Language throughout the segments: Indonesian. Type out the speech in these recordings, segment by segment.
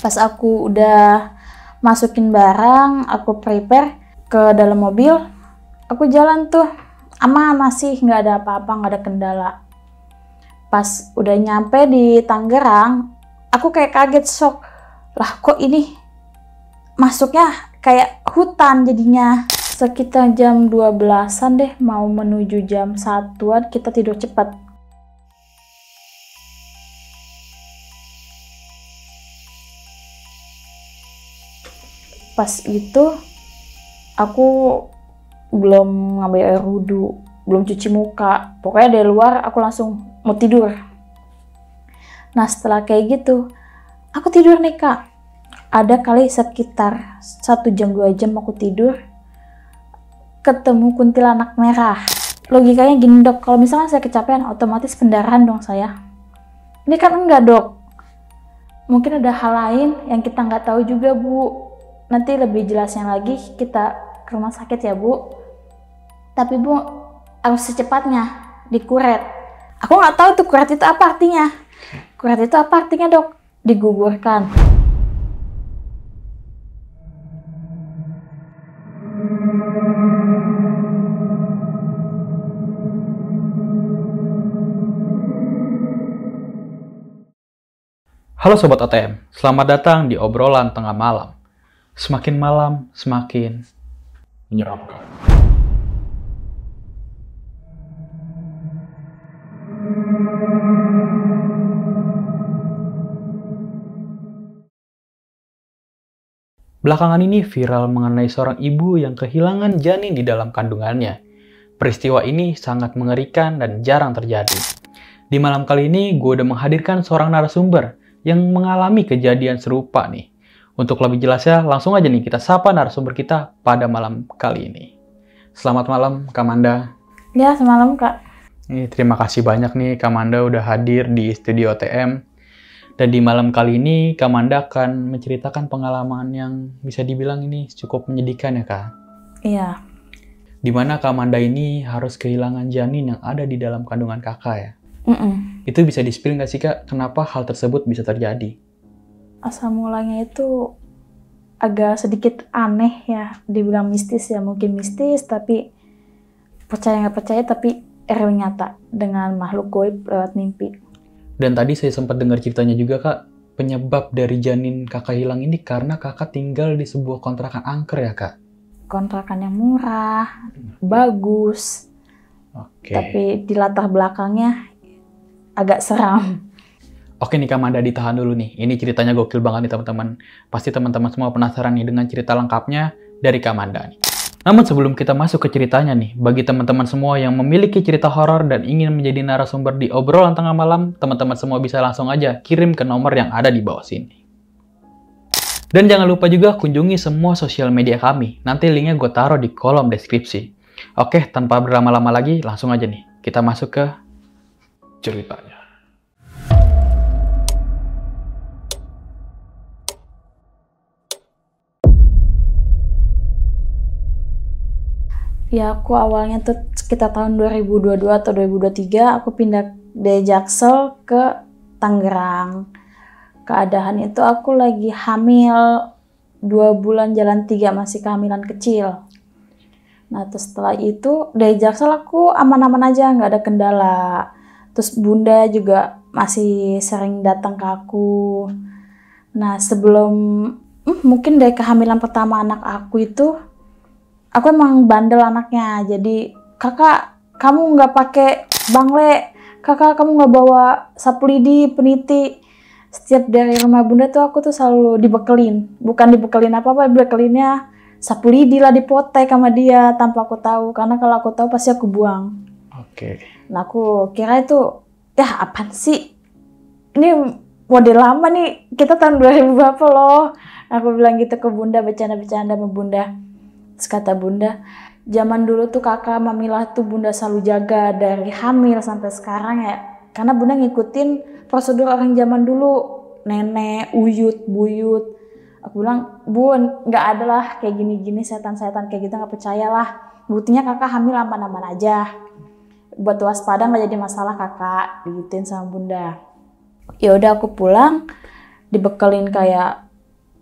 Pas aku udah masukin barang, aku prepare ke dalam mobil, aku jalan tuh aman, masih nggak ada apa-apa, nggak ada kendala. Pas udah nyampe di Tangerang, aku kayak kaget, shock. Lah kok ini masuknya kayak hutan jadinya. Sekitar jam 12-an deh, mau menuju jam 1-an, kita tidur cepat. Pas itu aku belum ngambil air wudhu, belum cuci muka. Pokoknya dari luar aku langsung mau tidur. Nah setelah kayak gitu, aku tidur nih Kak. Ada kali sekitar 1 jam 2 jam aku tidur, ketemu kuntilanak merah. Logikanya gini dok, kalau misalnya saya kecapean otomatis pendarahan dong saya. Ini kan enggak dok. Mungkin ada hal lain yang kita nggak tahu juga Bu. Nanti lebih jelasnya lagi kita ke rumah sakit ya Bu. Tapi Bu harus secepatnya dikuret. Aku nggak tahu tuh kuret itu apa artinya. Kuret itu apa artinya dok? Digugurkan. Halo Sobat ATM, selamat datang di obrolan tengah malam. Semakin malam, semakin menyeramkan. Belakangan ini viral mengenai seorang ibu yang kehilangan janin di dalam kandungannya. Peristiwa ini sangat mengerikan dan jarang terjadi. Di malam kali ini, gue udah menghadirkan seorang narasumber yang mengalami kejadian serupa nih. Untuk lebih jelasnya, langsung aja nih kita sapa narasumber kita pada malam kali ini. Selamat malam, Kak Manda. Ya, semalam Kak. Terima kasih banyak nih, Kak Manda udah hadir di studio TM. Dan di malam kali ini, Kak Manda akan menceritakan pengalaman yang bisa dibilang ini cukup menyedihkan ya, Kak? Iya. Dimana Kak Manda ini harus kehilangan janin yang ada di dalam kandungan kakak ya? Itu bisa di-spill nggak sih Kak, kenapa hal tersebut bisa terjadi? Asal mulanya itu agak sedikit aneh ya, dibilang mistis ya, mungkin mistis tapi percaya nggak percaya tapi real nyata dengan makhluk gaib lewat mimpi. Dan tadi saya sempat dengar ceritanya juga Kak, penyebab dari janin kakak hilang ini karena kakak tinggal di sebuah kontrakan angker ya Kak? Kontrakan yang murah, bagus, tapi di latar belakangnya agak seram. Oke nih Kak Manda, ditahan dulu nih. Ini ceritanya gokil banget nih teman-teman. Pasti teman-teman semua penasaran nih dengan cerita lengkapnya dari Kak Manda nih. Namun sebelum kita masuk ke ceritanya nih, bagi teman-teman semua yang memiliki cerita horor dan ingin menjadi narasumber di obrolan tengah malam, teman-teman semua bisa langsung aja kirim ke nomor yang ada di bawah sini. Dan jangan lupa juga kunjungi semua sosial media kami. Nanti linknya gue taruh di kolom deskripsi. Oke, tanpa berlama-lama lagi, langsung aja nih. Kita masuk ke ceritanya. Ya aku awalnya tuh sekitar tahun 2022 atau 2023 aku pindah dari Jaksel ke Tangerang. Keadaan itu aku lagi hamil 2 bulan jalan 3, masih kehamilan kecil. Nah terus setelah itu dari Jaksel aku aman-aman aja, nggak ada kendala. Terus bunda juga masih sering datang ke aku. Nah sebelum mungkin dari kehamilan pertama anak aku itu, aku emang bandel anaknya. Jadi kakak kamu nggak pakai bangle, kakak kamu nggak bawa sapu lidi, peniti. Setiap dari rumah bunda tuh aku tuh selalu dibekelin. Bukan dibekelin apa-apa, dibekelinnya sapu lidi lah, dipotek sama dia tanpa aku tahu. Karena kalau aku tahu pasti aku buang. Oke. Nah aku kira itu, ya apaan sih? Ini model lama nih, kita tahun 2000 berapa loh. Aku bilang gitu ke bunda, bercanda-bercanda sama bunda. Terus kata bunda, zaman dulu tuh kakak mamilah tuh bunda selalu jaga dari hamil sampai sekarang ya. Karena bunda ngikutin prosedur orang zaman dulu, nenek, uyut, buyut. Aku bilang, bun, nggak ada lah kayak gini-gini setan-setan kayak gitu, nggak percaya lah. Buktinya kakak hamil aman-aman aja. Buat waspada nggak jadi masalah kakak, digituin sama bunda. Ya udah aku pulang, dibekelin kayak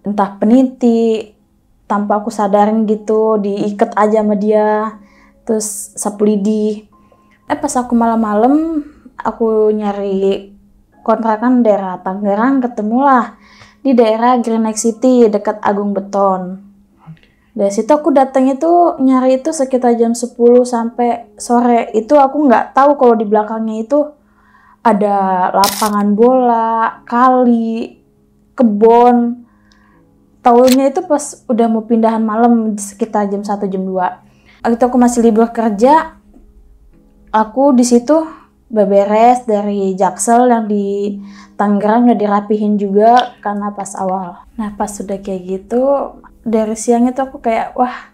entah peniti, tanpa aku sadarin gitu, diikat aja sama dia, terus sapu lidi. Pas aku malam-malam, aku nyari kontrakan daerah Tangerang, ketemulah di daerah Green Lake City, dekat Agung Beton. Dari situ aku datang itu nyari itu sekitar jam 10 sampai sore. Itu aku nggak tahu kalau di belakangnya itu ada lapangan bola, kali, kebon. Taunya itu pas udah mau pindahan malam sekitar jam 1 jam 2. Waktu itu aku masih libur kerja. Aku di situ beberes dari Jaksel yang di Tangerang udah dirapihin juga karena pas awal. Nah, pas sudah kayak gitu, dari siang itu aku kayak wah,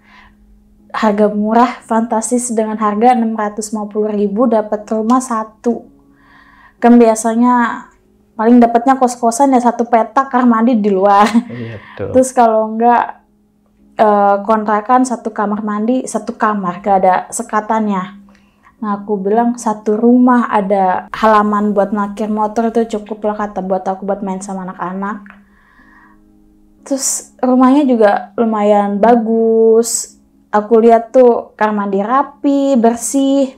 harga murah, fantastis dengan harga 650.000 dapat rumah satu. Kan biasanya paling dapatnya kos-kosan ya satu petak, kamar mandi di luar. Iya, betul. Terus kalau enggak kontrakan satu kamar mandi, satu kamar, gak ada sekatannya. Nah aku bilang satu rumah ada halaman buat parkir motor itu cukup lah kata buat aku buat main sama anak-anak. Terus rumahnya juga lumayan bagus. Aku lihat tuh kamar mandi rapi, bersih.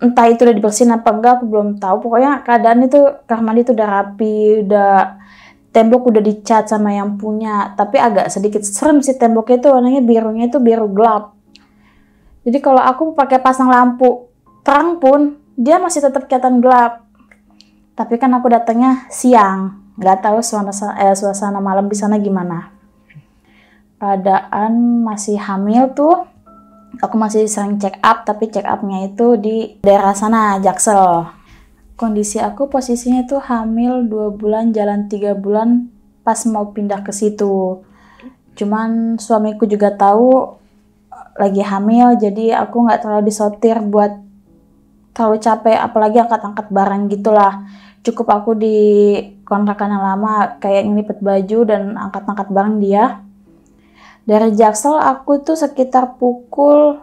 Entah itu udah dibersihin apa enggak, aku belum tahu. Pokoknya keadaan itu kamar mandi itu udah rapi, udah tembok udah dicat sama yang punya. Tapi agak sedikit serem sih temboknya itu, warnanya birunya itu biru gelap. Jadi kalau aku pakai pasang lampu terang pun dia masih tetap kelihatan gelap. Tapi kan aku datangnya siang, nggak tahu suasana malam di sana gimana. Keadaan masih hamil tuh. Aku masih sering check up, tapi check upnya itu di daerah sana, Jaksel. Kondisi aku posisinya itu hamil 2 bulan, jalan 3 bulan pas mau pindah ke situ. Cuman suamiku juga tahu lagi hamil, jadi aku nggak terlalu disortir buat terlalu capek, apalagi angkat-angkat barang gitulah. Cukup aku di kontrakan yang lama, kayak ngelipet baju dan angkat-angkat barang dia. Dari Jaksel aku tuh sekitar pukul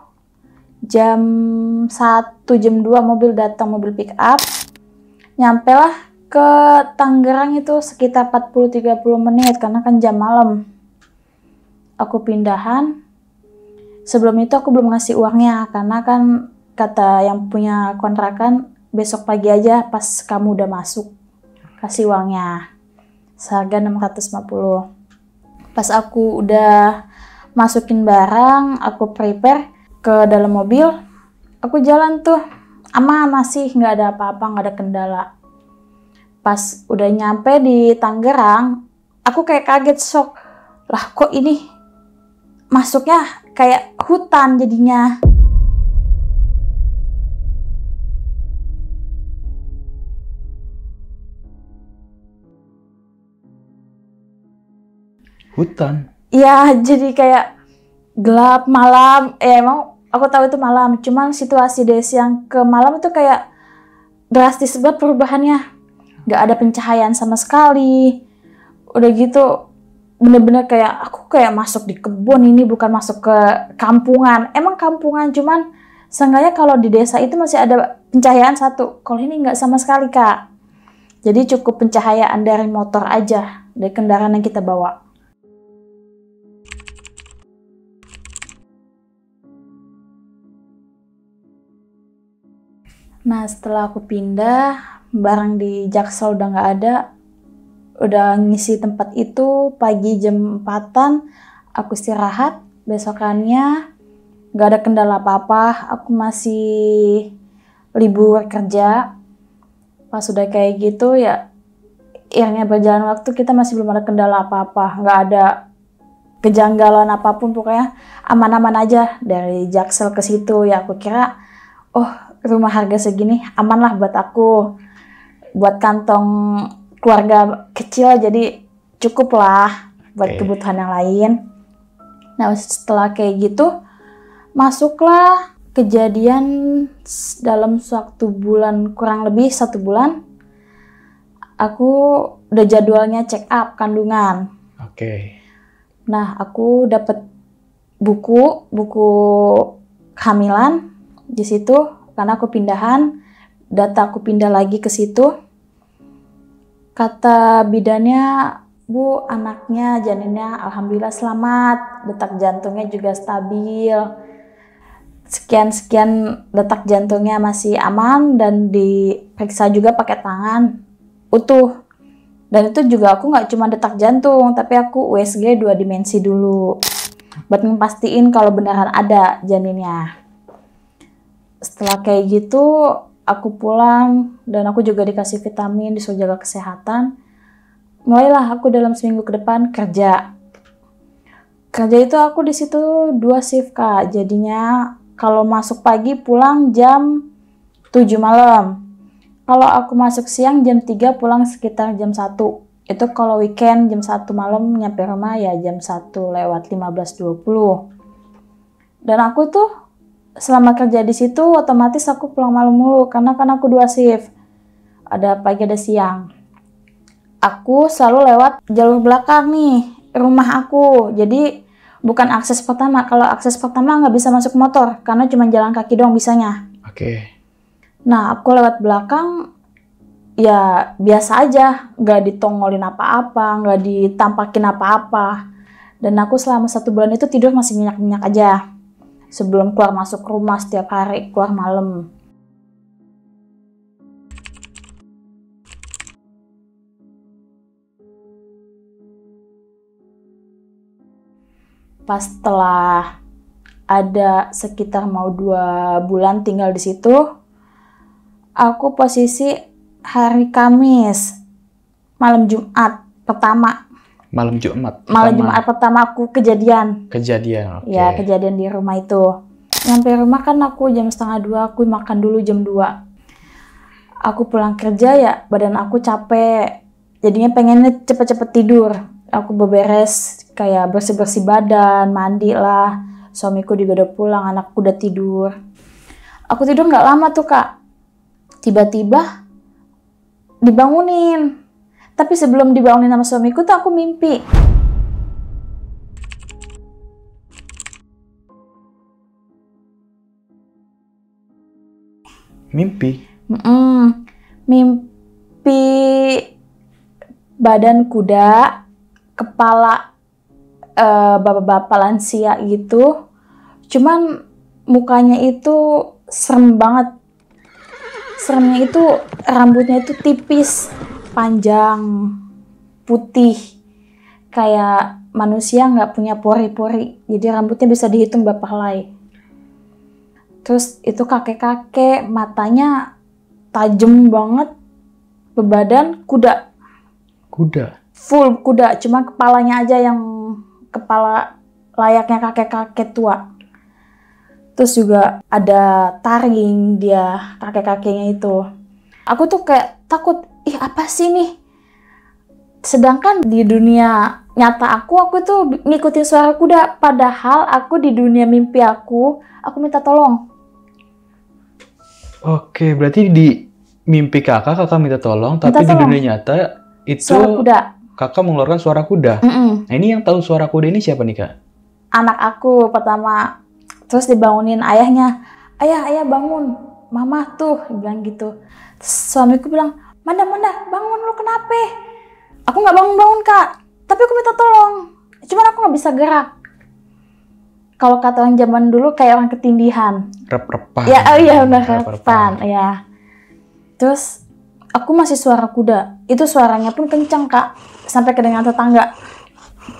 jam 1 jam 2 mobil datang, mobil pick up. Nyampe lah ke Tangerang itu sekitar 40-30 menit karena kan jam malam. Aku pindahan. Sebelum itu aku belum ngasih uangnya karena kan kata yang punya kontrakan besok pagi aja pas kamu udah masuk kasih uangnya. Seharga 650. Pas aku udah masukin barang, aku prepare ke dalam mobil, aku jalan tuh aman, masih nggak ada apa-apa, nggak ada kendala. Pas udah nyampe di Tangerang, aku kayak kaget, shock. Lah kok ini masuknya kayak hutan jadinya. Hutan? Iya, jadi kayak gelap malam. Emang aku tahu itu malam, cuman situasi desa yang ke malam itu kayak drastis banget perubahannya. Gak ada pencahayaan sama sekali. Udah gitu bener-bener kayak aku kayak masuk di kebun, ini bukan masuk ke kampungan. Emang kampungan, cuman seenggaknya kalau di desa itu masih ada pencahayaan satu. Kalau ini nggak sama sekali, Kak. Jadi cukup pencahayaan dari motor aja, dari kendaraan yang kita bawa. Nah setelah aku pindah, barang di Jaksel udah nggak ada, udah ngisi tempat itu. Pagi jam 4-an aku istirahat, besokannya nggak ada kendala apa-apa, aku masih libur kerja. Pas sudah kayak gitu ya, iringnya berjalan waktu kita masih belum ada kendala apa-apa, nggak ada kejanggalan apapun, pokoknya aman-aman aja dari Jaksel ke situ. Ya aku kira, oh rumah harga segini aman lah buat aku, buat kantong keluarga kecil, jadi cukup lah buat kebutuhan yang lain. Nah setelah kayak gitu, masuklah kejadian dalam suatu bulan, kurang lebih 1 bulan, aku udah jadwalnya check up kandungan. Nah aku dapat buku kehamilan di situ. Karena aku pindahan, data aku pindah lagi ke situ. Kata bidannya Bu, anaknya janinnya alhamdulillah selamat, detak jantungnya juga stabil. Sekian detak jantungnya masih aman dan diperiksa juga pakai tangan utuh. Dan itu juga aku nggak cuma detak jantung, tapi aku USG 2 dimensi dulu. Buat ngemastiin kalau beneran ada janinnya. Setelah kayak gitu, aku pulang dan aku juga dikasih vitamin, disuruh jaga kesehatan. Mulailah aku dalam seminggu ke depan kerja. Kerja itu aku di situ 2 shift Kak. Jadinya kalau masuk pagi pulang jam 7 malam. Kalau aku masuk siang jam 3 pulang sekitar jam 1. Itu kalau weekend jam 1 malam nyampe rumah ya jam 1 lewat 15.20. Dan aku tuh selama kerja di situ otomatis aku pulang malam mulu karena kan aku 2 shift. Ada pagi ada siang. Aku selalu lewat jalur belakang nih, rumah aku. Jadi bukan akses pertama. Kalau akses pertama nggak bisa masuk motor, karena cuma jalan kaki doang bisanya. Oke. Nah, aku lewat belakang, ya biasa aja. Nggak ditongolin apa-apa, nggak ditampakin apa-apa. Dan aku selama 1 bulan itu tidur masih nyenyak-nyenyak aja. Sebelum keluar masuk rumah setiap hari, keluar malam. Pas setelah ada sekitar mau 2 bulan tinggal di situ, aku posisi hari Kamis, malam Jumat pertama. Malam Jumat pertama aku kejadian. Oke. Ya, kejadian di rumah itu. Nyampe rumah kan aku jam 1:30, aku makan dulu jam 2. Aku pulang kerja ya, badan aku capek. Jadinya pengennya cepet-cepet tidur. Aku beberes, kayak bersih-bersih badan, mandi lah. Suamiku juga udah pulang, anakku udah tidur. Aku tidur nggak lama tuh Kak. Tiba-tiba dibangunin. Tapi sebelum dibangunin sama suamiku tuh aku mimpi. Mimpi badan kuda, kepala bapak-bapak lansia gitu. Cuman mukanya itu serem banget. Seremnya itu rambutnya itu tipis, panjang, putih. Kayak manusia nggak punya pori-pori. Jadi rambutnya bisa dihitung berapa helai. Terus itu kakek-kakek, matanya tajam banget, berbadan kuda. Full kuda, cuma kepalanya aja yang kepala layaknya kakek-kakek tua. Terus juga ada taring dia, kakek-kakeknya itu. Aku tuh kayak takut, ih apa sih nih? Sedangkan di dunia nyata aku tuh ngikutin suara kuda. Padahal aku di dunia mimpi aku minta tolong. Oke, berarti di mimpi kakak minta tolong, tapi di dunia nyata itu suara kuda. Kakak mengeluarkan suara kuda. Nah ini yang tahu suara kuda ini siapa nih Kak? Anak aku pertama. Terus dibangunin ayahnya. Ayah bangun. Mama tuh, bilang gitu. Terus suamiku bilang, Manda, bangun lu kenapa? Aku nggak bangun Kak. Tapi aku minta tolong. Cuman aku nggak bisa gerak. Kalau kata orang zaman dulu kayak orang ketindihan. Rep-repan. Ya, udah rep-repan. Ya. Terus aku masih suara kuda. Itu suaranya pun kencang Kak. Sampai kedengaran tetangga.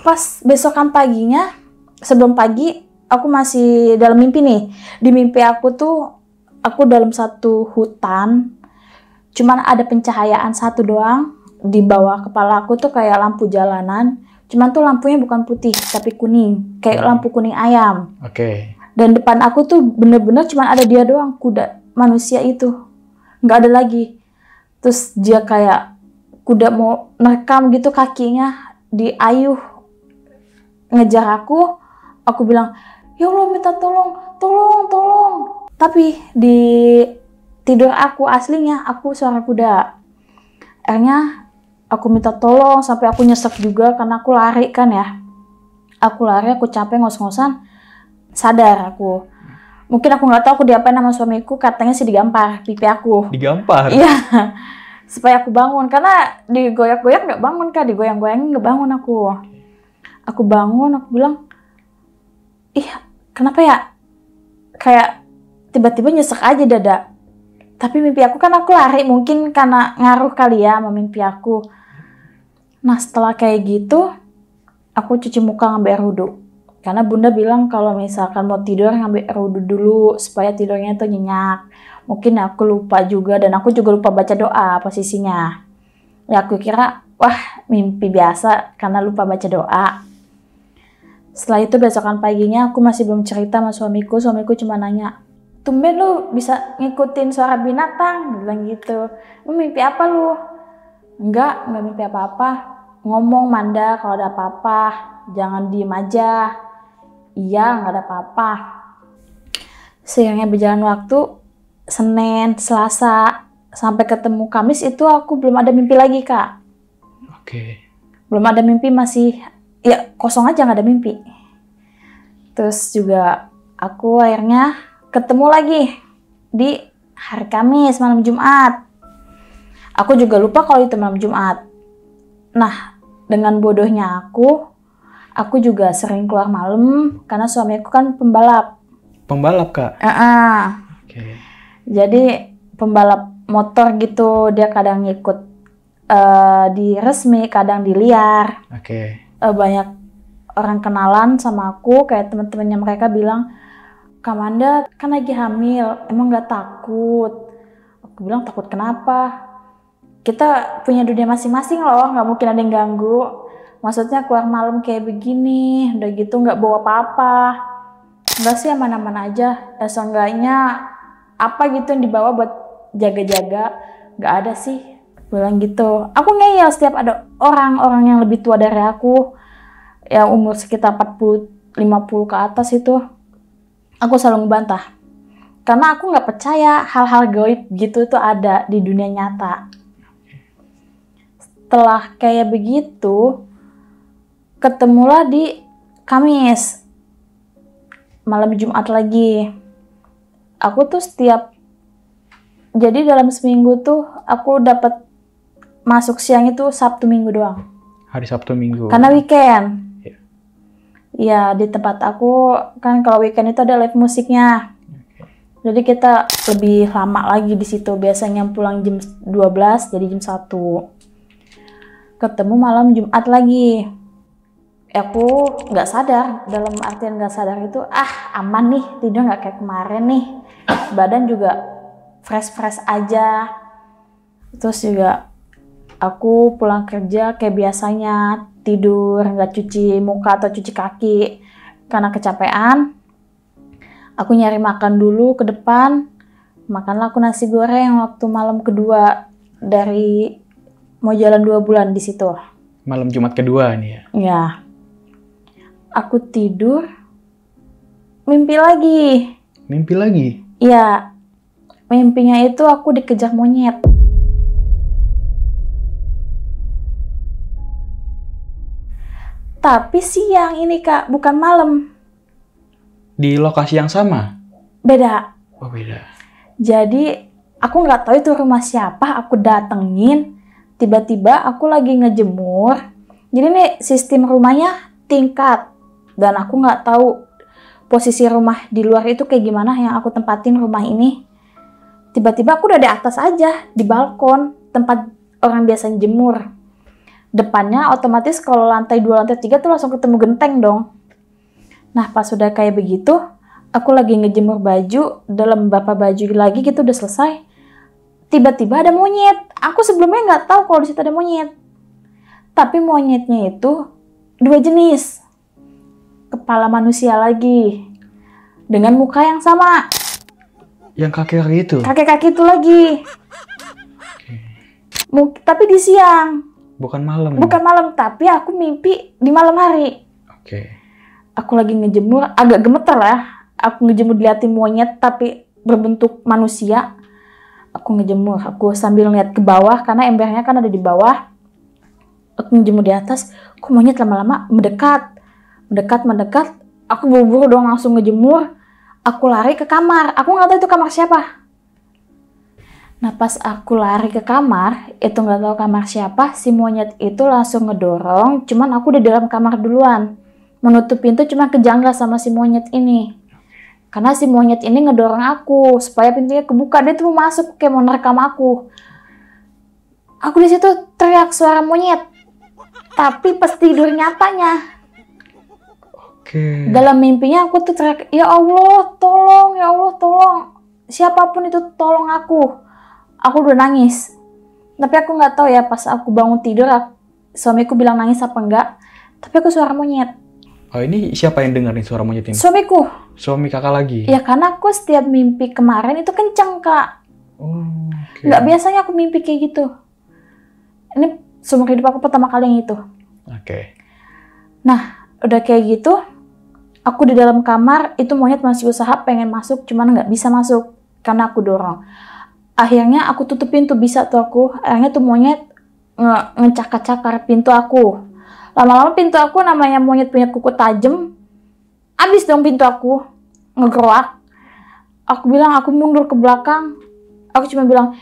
Pas besokan paginya, sebelum pagi, aku masih dalam mimpi nih. Di mimpi aku tuh, aku dalam satu hutan. Cuman ada pencahayaan satu doang. Di bawah kepala aku tuh kayak lampu jalanan. Cuman tuh lampunya bukan putih, tapi kuning. Kayak lampu kuning ayam. Oke. Dan depan aku tuh bener-bener cuman ada dia doang, kuda. Manusia itu. Nggak ada lagi. Terus dia kayak kuda mau nerekam gitu kakinya. Diayuh. Ngejar aku. Aku bilang, ya Allah minta tolong. Tapi di tidur aku aslinya, aku suara kuda. Akhirnya aku minta tolong sampai aku nyesek juga karena aku lari kan ya. Aku lari, aku capek ngos-ngosan, sadar aku. Mungkin aku nggak tahu aku diapain sama suamiku, katanya sih digampar pipi aku. Digampar? Iya. supaya aku bangun, karena digoyak-goyak nggak bangun Kak, digoyang-goyangin nggak bangun aku. Aku bangun, aku bilang, ih kenapa ya, kayak tiba-tiba nyesek aja dada. Tapi mimpi aku kan aku lari, mungkin karena ngaruh kali ya sama mimpi aku. Nah setelah kayak gitu, aku cuci muka ngambil air wudhu. Karena bunda bilang kalau misalkan mau tidur ngambil air wudhu dulu supaya tidurnya tuh nyenyak. Mungkin aku lupa juga, dan aku juga lupa baca doa posisinya. Ya aku kira, wah mimpi biasa karena lupa baca doa. Setelah itu besokan paginya aku masih belum cerita sama suamiku. Suamiku cuma nanya, tumben lu bisa ngikutin suara binatang, bilang gitu. Lu mimpi apa lu? Enggak mimpi apa-apa. Ngomong Manda kalau ada apa-apa, jangan diem aja. Iya, nggak ada apa-apa. Seiringnya berjalan waktu, Senin, Selasa, sampai ketemu Kamis itu aku belum ada mimpi lagi Kak. Oke. Belum ada mimpi, masih ya kosong aja, nggak ada mimpi. Terus juga aku akhirnya ketemu lagi di hari Kamis malam Jumat. Aku juga lupa kalau itu malam Jumat. Nah, dengan bodohnya aku juga sering keluar malam karena suamiku kan pembalap. Pembalap Kak? Oke. Jadi pembalap motor gitu, dia kadang ngikut di resmi, kadang di liar. Oke. Banyak orang kenalan sama aku, kayak teman-temannya mereka bilang, Kak Manda kan lagi hamil, emang nggak takut? Aku bilang takut kenapa? Kita punya dunia masing-masing loh, nggak mungkin ada yang ganggu. Maksudnya keluar malam kayak begini, udah gitu nggak bawa apa-apa. Enggak sih, aman-aman aja. Ya seenggaknya apa gitu yang dibawa buat jaga-jaga, nggak ada sih. Bilang gitu. Aku ngeyel setiap ada orang-orang yang lebih tua dari aku, yang umur sekitar 40-50 ke atas itu, aku selalu ngebantah. Karena aku nggak percaya hal-hal gaib gitu tuh ada di dunia nyata. Setelah kayak begitu, ketemulah di Kamis, malam Jumat lagi. Aku tuh jadi dalam seminggu tuh aku dapat masuk siang itu Sabtu Minggu doang. Hari Sabtu Minggu. Karena weekend. Ya di tempat aku kan kalau weekend itu ada live musiknya. Jadi kita lebih lama lagi di situ. Biasanya pulang jam 12 jadi jam 1. Ketemu malam Jumat lagi. Aku nggak sadar, dalam artian nggak sadar itu, aman nih, tidur nggak kayak kemarin nih. Badan juga fresh aja. Terus juga aku pulang kerja kayak biasanya, tidur, nggak cuci muka atau cuci kaki karena kecapean. Aku nyari makan dulu ke depan, makanlah aku nasi goreng waktu malam kedua dari mau jalan 2 bulan di situ. Malam Jumat kedua nih ya? Ya. Aku tidur, mimpi lagi. Mimpi lagi? Iya. Mimpinya itu aku dikejar monyet. Tapi siang ini Kak, bukan malam. Di lokasi yang sama? Beda. Oh beda. Jadi aku nggak tahu itu rumah siapa, aku datengin. Tiba-tiba aku lagi ngejemur. Jadi nih sistem rumahnya tingkat. Dan aku nggak tahu posisi rumah di luar itu kayak gimana yang aku tempatin rumah ini. Tiba-tiba aku udah di atas aja, di balkon, tempat orang biasanya jemur. Depannya otomatis kalau lantai 2, lantai 3 tuh langsung ketemu genteng dong. Nah pas sudah kayak begitu, aku lagi ngejemur baju, dalam beberapa baju lagi gitu udah selesai. Tiba-tiba ada monyet. Aku sebelumnya nggak tahu kalau di situ ada monyet. Tapi monyetnya itu 2 jenis. Kepala manusia lagi. Dengan muka yang sama. Yang kakek-kakek itu? Kakek-kakek itu lagi. Tapi di siang. Bukan malam? Bukan malam, tapi aku mimpi di malam hari. Oke. Aku lagi ngejemur, agak gemeter lah. Aku ngejemur diliatin monyet tapi berbentuk manusia. Aku ngejemur, aku sambil ngeliat ke bawah karena embernya kan ada di bawah. Aku ngejemur di atas, kok monyet lama-lama mendekat. Aku buru-buru dong langsung ngejemur. Aku lari ke kamar. Aku nggak tahu itu kamar siapa. Nah pas aku lari ke kamar, itu nggak tahu kamar siapa, si monyet itu langsung ngedorong, cuman aku udah dalam kamar duluan. Menutup pintu cuma kejanggal sama si monyet ini. Karena si monyet ini ngedorong aku supaya pintunya kebuka, dia tuh mau masuk kayak mau nerekam aku. Aku di situ teriak suara monyet. Tapi pas tidur nyatanya, Oke. dalam mimpinya aku tuh teriak, ya Allah tolong, ya Allah tolong. Siapapun itu tolong aku. Aku udah nangis. Tapi aku nggak tahu ya pas aku bangun tidur, suamiku bilang nangis apa enggak. Tapi aku suara monyet. Oh, ini siapa yang dengar nih suara monyet ini? Suamiku. Suami kakak lagi? Ya karena aku setiap mimpi kemarin itu kenceng kak. Oh, oke. Nggak biasanya aku mimpi kayak gitu. Ini seumur hidup aku pertama kali yang itu. Oke. Nah udah kayak gitu, aku di dalam kamar, itu monyet masih usaha pengen masuk, cuman nggak bisa masuk karena aku dorong. Akhirnya aku tutup pintu, bisa tuh aku. Akhirnya tuh monyet ngecakar-cakar pintu aku. Lama-lama pintu aku, namanya monyet punya kuku tajam, abis dong pintu aku, ngegerak. Aku bilang, aku mundur ke belakang. Aku cuma bilang,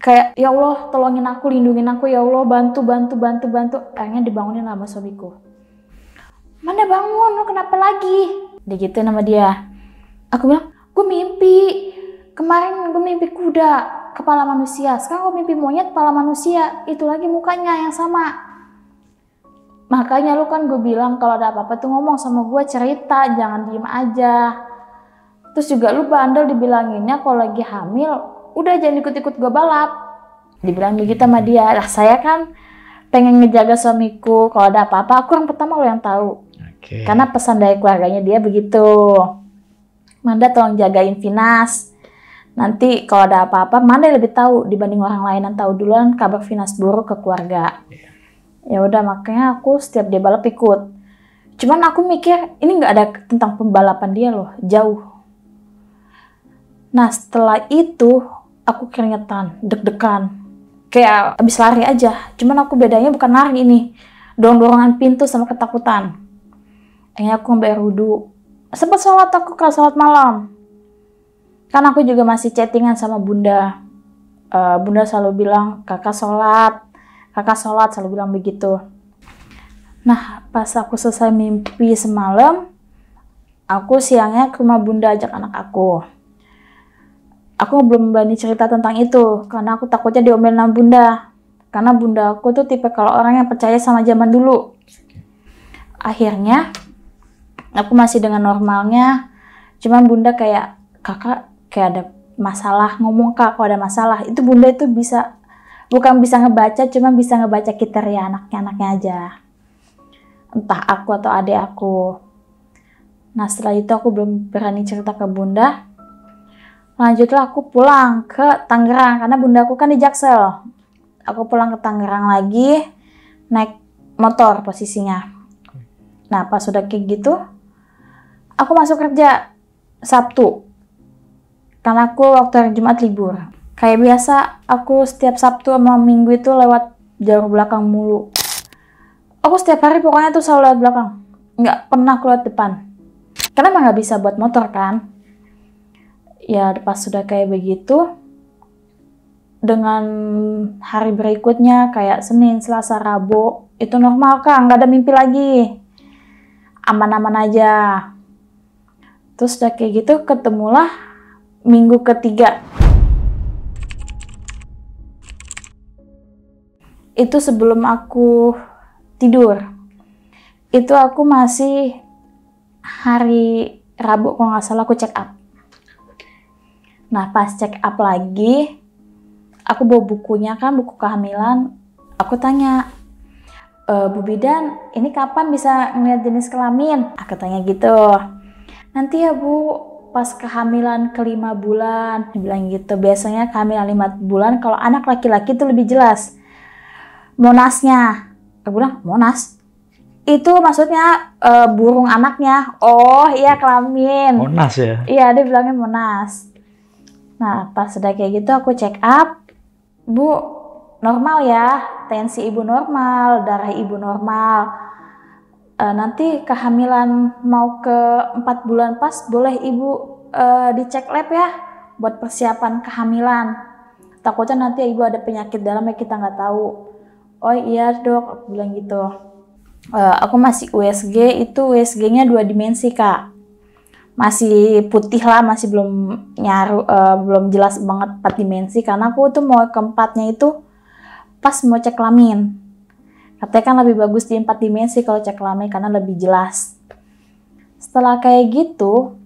kayak, ya Allah tolongin aku, lindungin aku, ya Allah bantu. Akhirnya dibangunin sama suamiku. Mana bangun, lu kenapa lagi? Digituin sama dia. Aku bilang, gue mimpi. Kemarin gue mimpi kuda, kepala manusia. Sekarang gue mimpi monyet, kepala manusia. Itu lagi mukanya yang sama. Makanya lu kan gue bilang kalau ada apa-apa tuh ngomong sama gue, cerita, jangan diem aja. Terus juga lu bandel dibilanginnya kalau lagi hamil, udah jangan ikut-ikut gue balap. Dibilang begitu sama dia. Lah saya kan pengen ngejaga suamiku, kalau ada apa-apa aku yang pertama lo yang tahu. Oke. Karena pesan dari keluarganya dia begitu. Manda tolong jagain Vinas. Nanti kalau ada apa-apa, Manda lebih tahu dibanding orang lain yang tahu duluan kabar Vinas buruk ke keluarga. Ya udah makanya aku setiap dia balap ikut. Cuman aku mikir ini nggak ada tentang pembalapan dia loh, jauh. Nah setelah itu aku keringetan, deg-degan, kayak abis lari aja. Cuman aku bedanya bukan lari ini, dorong-dorongan pintu sama ketakutan. Akhirnya aku ngambil wudhu. Sempat sholat aku kalau sholat malam. Kan aku juga masih chattingan sama bunda. Bunda selalu bilang kakak sholat, selalu bilang begitu. Nah pas aku selesai mimpi semalam, aku siangnya ke rumah bunda ajak anak aku. Aku belum berani cerita tentang itu karena aku takutnya diomelin sama bunda. Karena bunda aku tuh tipe kalau orang yang percaya sama zaman dulu. Akhirnya aku masih dengan normalnya, cuman bunda kayak, kakak kayak ada masalah, ngomong kak kalau ada masalah. Itu bunda itu bisa, bukan bisa ngebaca, cuma bisa ngebaca kriteria anaknya aja. Entah aku atau adik aku. Nah setelah itu aku belum berani cerita ke bunda. Lanjutlah aku pulang ke Tangerang, karena bunda aku kan di Jaksel. Aku pulang ke Tangerang lagi, naik motor posisinya. Nah pas sudah kayak gitu, aku masuk kerja Sabtu. Karena aku waktu hari Jumat libur. Kayak biasa, aku setiap Sabtu sama Minggu itu lewat jalur belakang mulu. Aku setiap hari pokoknya tuh selalu lewat belakang. Nggak pernah lewat depan. Karena emang nggak bisa buat motor kan. Ya pas sudah kayak begitu, dengan hari berikutnya kayak Senin, Selasa, Rabu, itu normal kan, nggak ada mimpi lagi. Aman-aman aja. Terus udah kayak gitu ketemulah minggu ketiga. Itu sebelum aku tidur. Itu aku masih hari Rabu kalau nggak salah aku check up. Nah pas check up lagi, aku bawa bukunya kan, buku kehamilan. Aku tanya, Bu Bidan, ini kapan bisa ngeliat jenis kelamin? Aku tanya gitu. Nanti ya Bu, pas kehamilan ke-5 bulan. Dia bilang gitu. Biasanya kehamilan 5 bulan, kalau anak laki-laki itu lebih jelas. Monasnya. Aku bilang, Monas? Itu maksudnya burung anaknya. Oh iya kelamin. Monas ya? Iya dia bilangnya Monas. Nah pas sudah kayak gitu aku check up. Bu, normal ya, tensi ibu normal, darah ibu normal. Nanti kehamilan mau ke 4 bulan pas, boleh ibu dicek lab ya, buat persiapan kehamilan. Takutnya nanti ibu ada penyakit dalam yang kita nggak tahu. Oh iya dok, aku bilang gitu. Aku masih USG, itu USG-nya 2 dimensi kak. Masih putih lah, masih belum nyaru, belum jelas banget 4 dimensi. Karena aku tuh mau keempatnya itu pas mau cek kelamin. Katanya kan lebih bagus di 4 dimensi kalau cek kelamin karena lebih jelas. Setelah kayak gitu,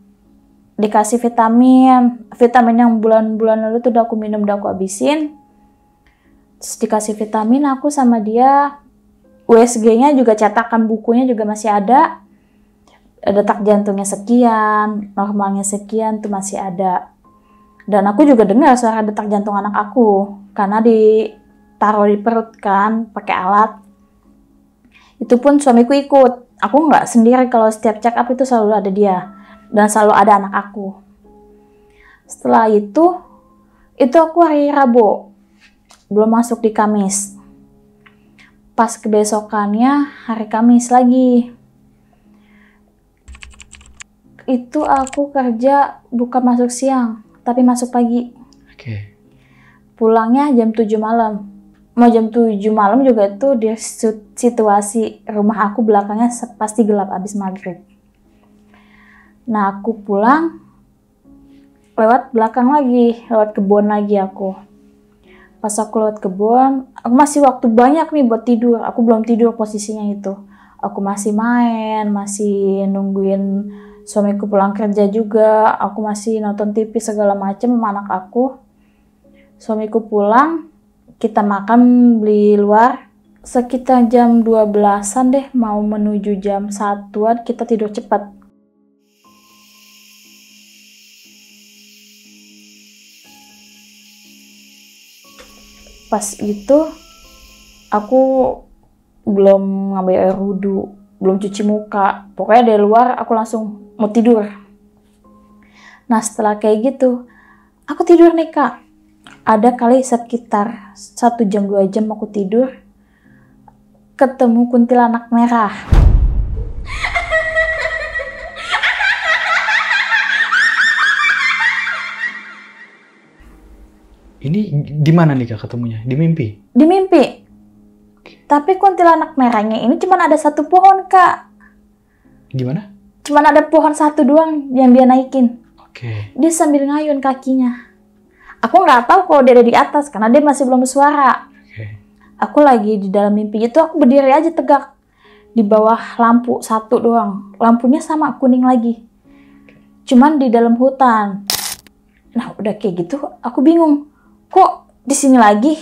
dikasih vitamin yang bulan-bulan lalu tuh udah aku minum, udah aku habisin. Terus dikasih vitamin, aku sama dia, USG-nya juga cetakan bukunya juga masih ada. Detak jantungnya sekian, normalnya sekian tuh masih ada. Dan aku juga dengar suara detak jantung anak aku karena ditaruh di perut kan pakai alat. Itu pun suamiku ikut. Aku nggak sendiri, kalau setiap check up itu selalu ada dia dan selalu ada anak aku. Setelah itu aku hari Rabu, belum masuk di Kamis. Pas kebesokannya hari Kamis lagi. Itu aku kerja bukan masuk siang, tapi masuk pagi. Oke. Pulangnya jam 7 malam. Mau jam 7 malam juga tuh di situasi rumah aku belakangnya pasti gelap abis maghrib. Nah aku pulang lewat belakang lagi, lewat kebun lagi aku. Pas aku lewat kebun, aku masih waktu banyak nih buat tidur. Aku belum tidur posisinya itu. Aku masih main, masih nungguin suamiku pulang kerja juga. Aku masih nonton TV segala macam sama anak aku. Suamiku pulang, kita makan beli luar. Sekitar jam 12-an deh, mau menuju jam 1-an kita tidur cepat. Pas itu aku belum ngambil air wudhu, belum cuci muka. Pokoknya dari luar aku langsung mau tidur. Nah setelah kayak gitu, aku tidur nih kak. Ada kali sekitar 1 jam 2 jam aku tidur, ketemu kuntilanak merah. Ini di mana nih kak ketemunya? Di mimpi? Di mimpi. Tapi kuntilanak merahnya ini cuma ada 1 pohon kak. Gimana? Cuma ada pohon 1 doang yang dia naikin. Oke. Dia sambil ngayun kakinya. Aku nggak tahu kalau dia ada di atas karena dia masih belum bersuara. Oke. Aku lagi di dalam mimpi itu, aku berdiri aja tegak di bawah lampu 1 doang. Lampunya sama kuning lagi. Cuman di dalam hutan. Nah udah kayak gitu, aku bingung. Kok di sini lagi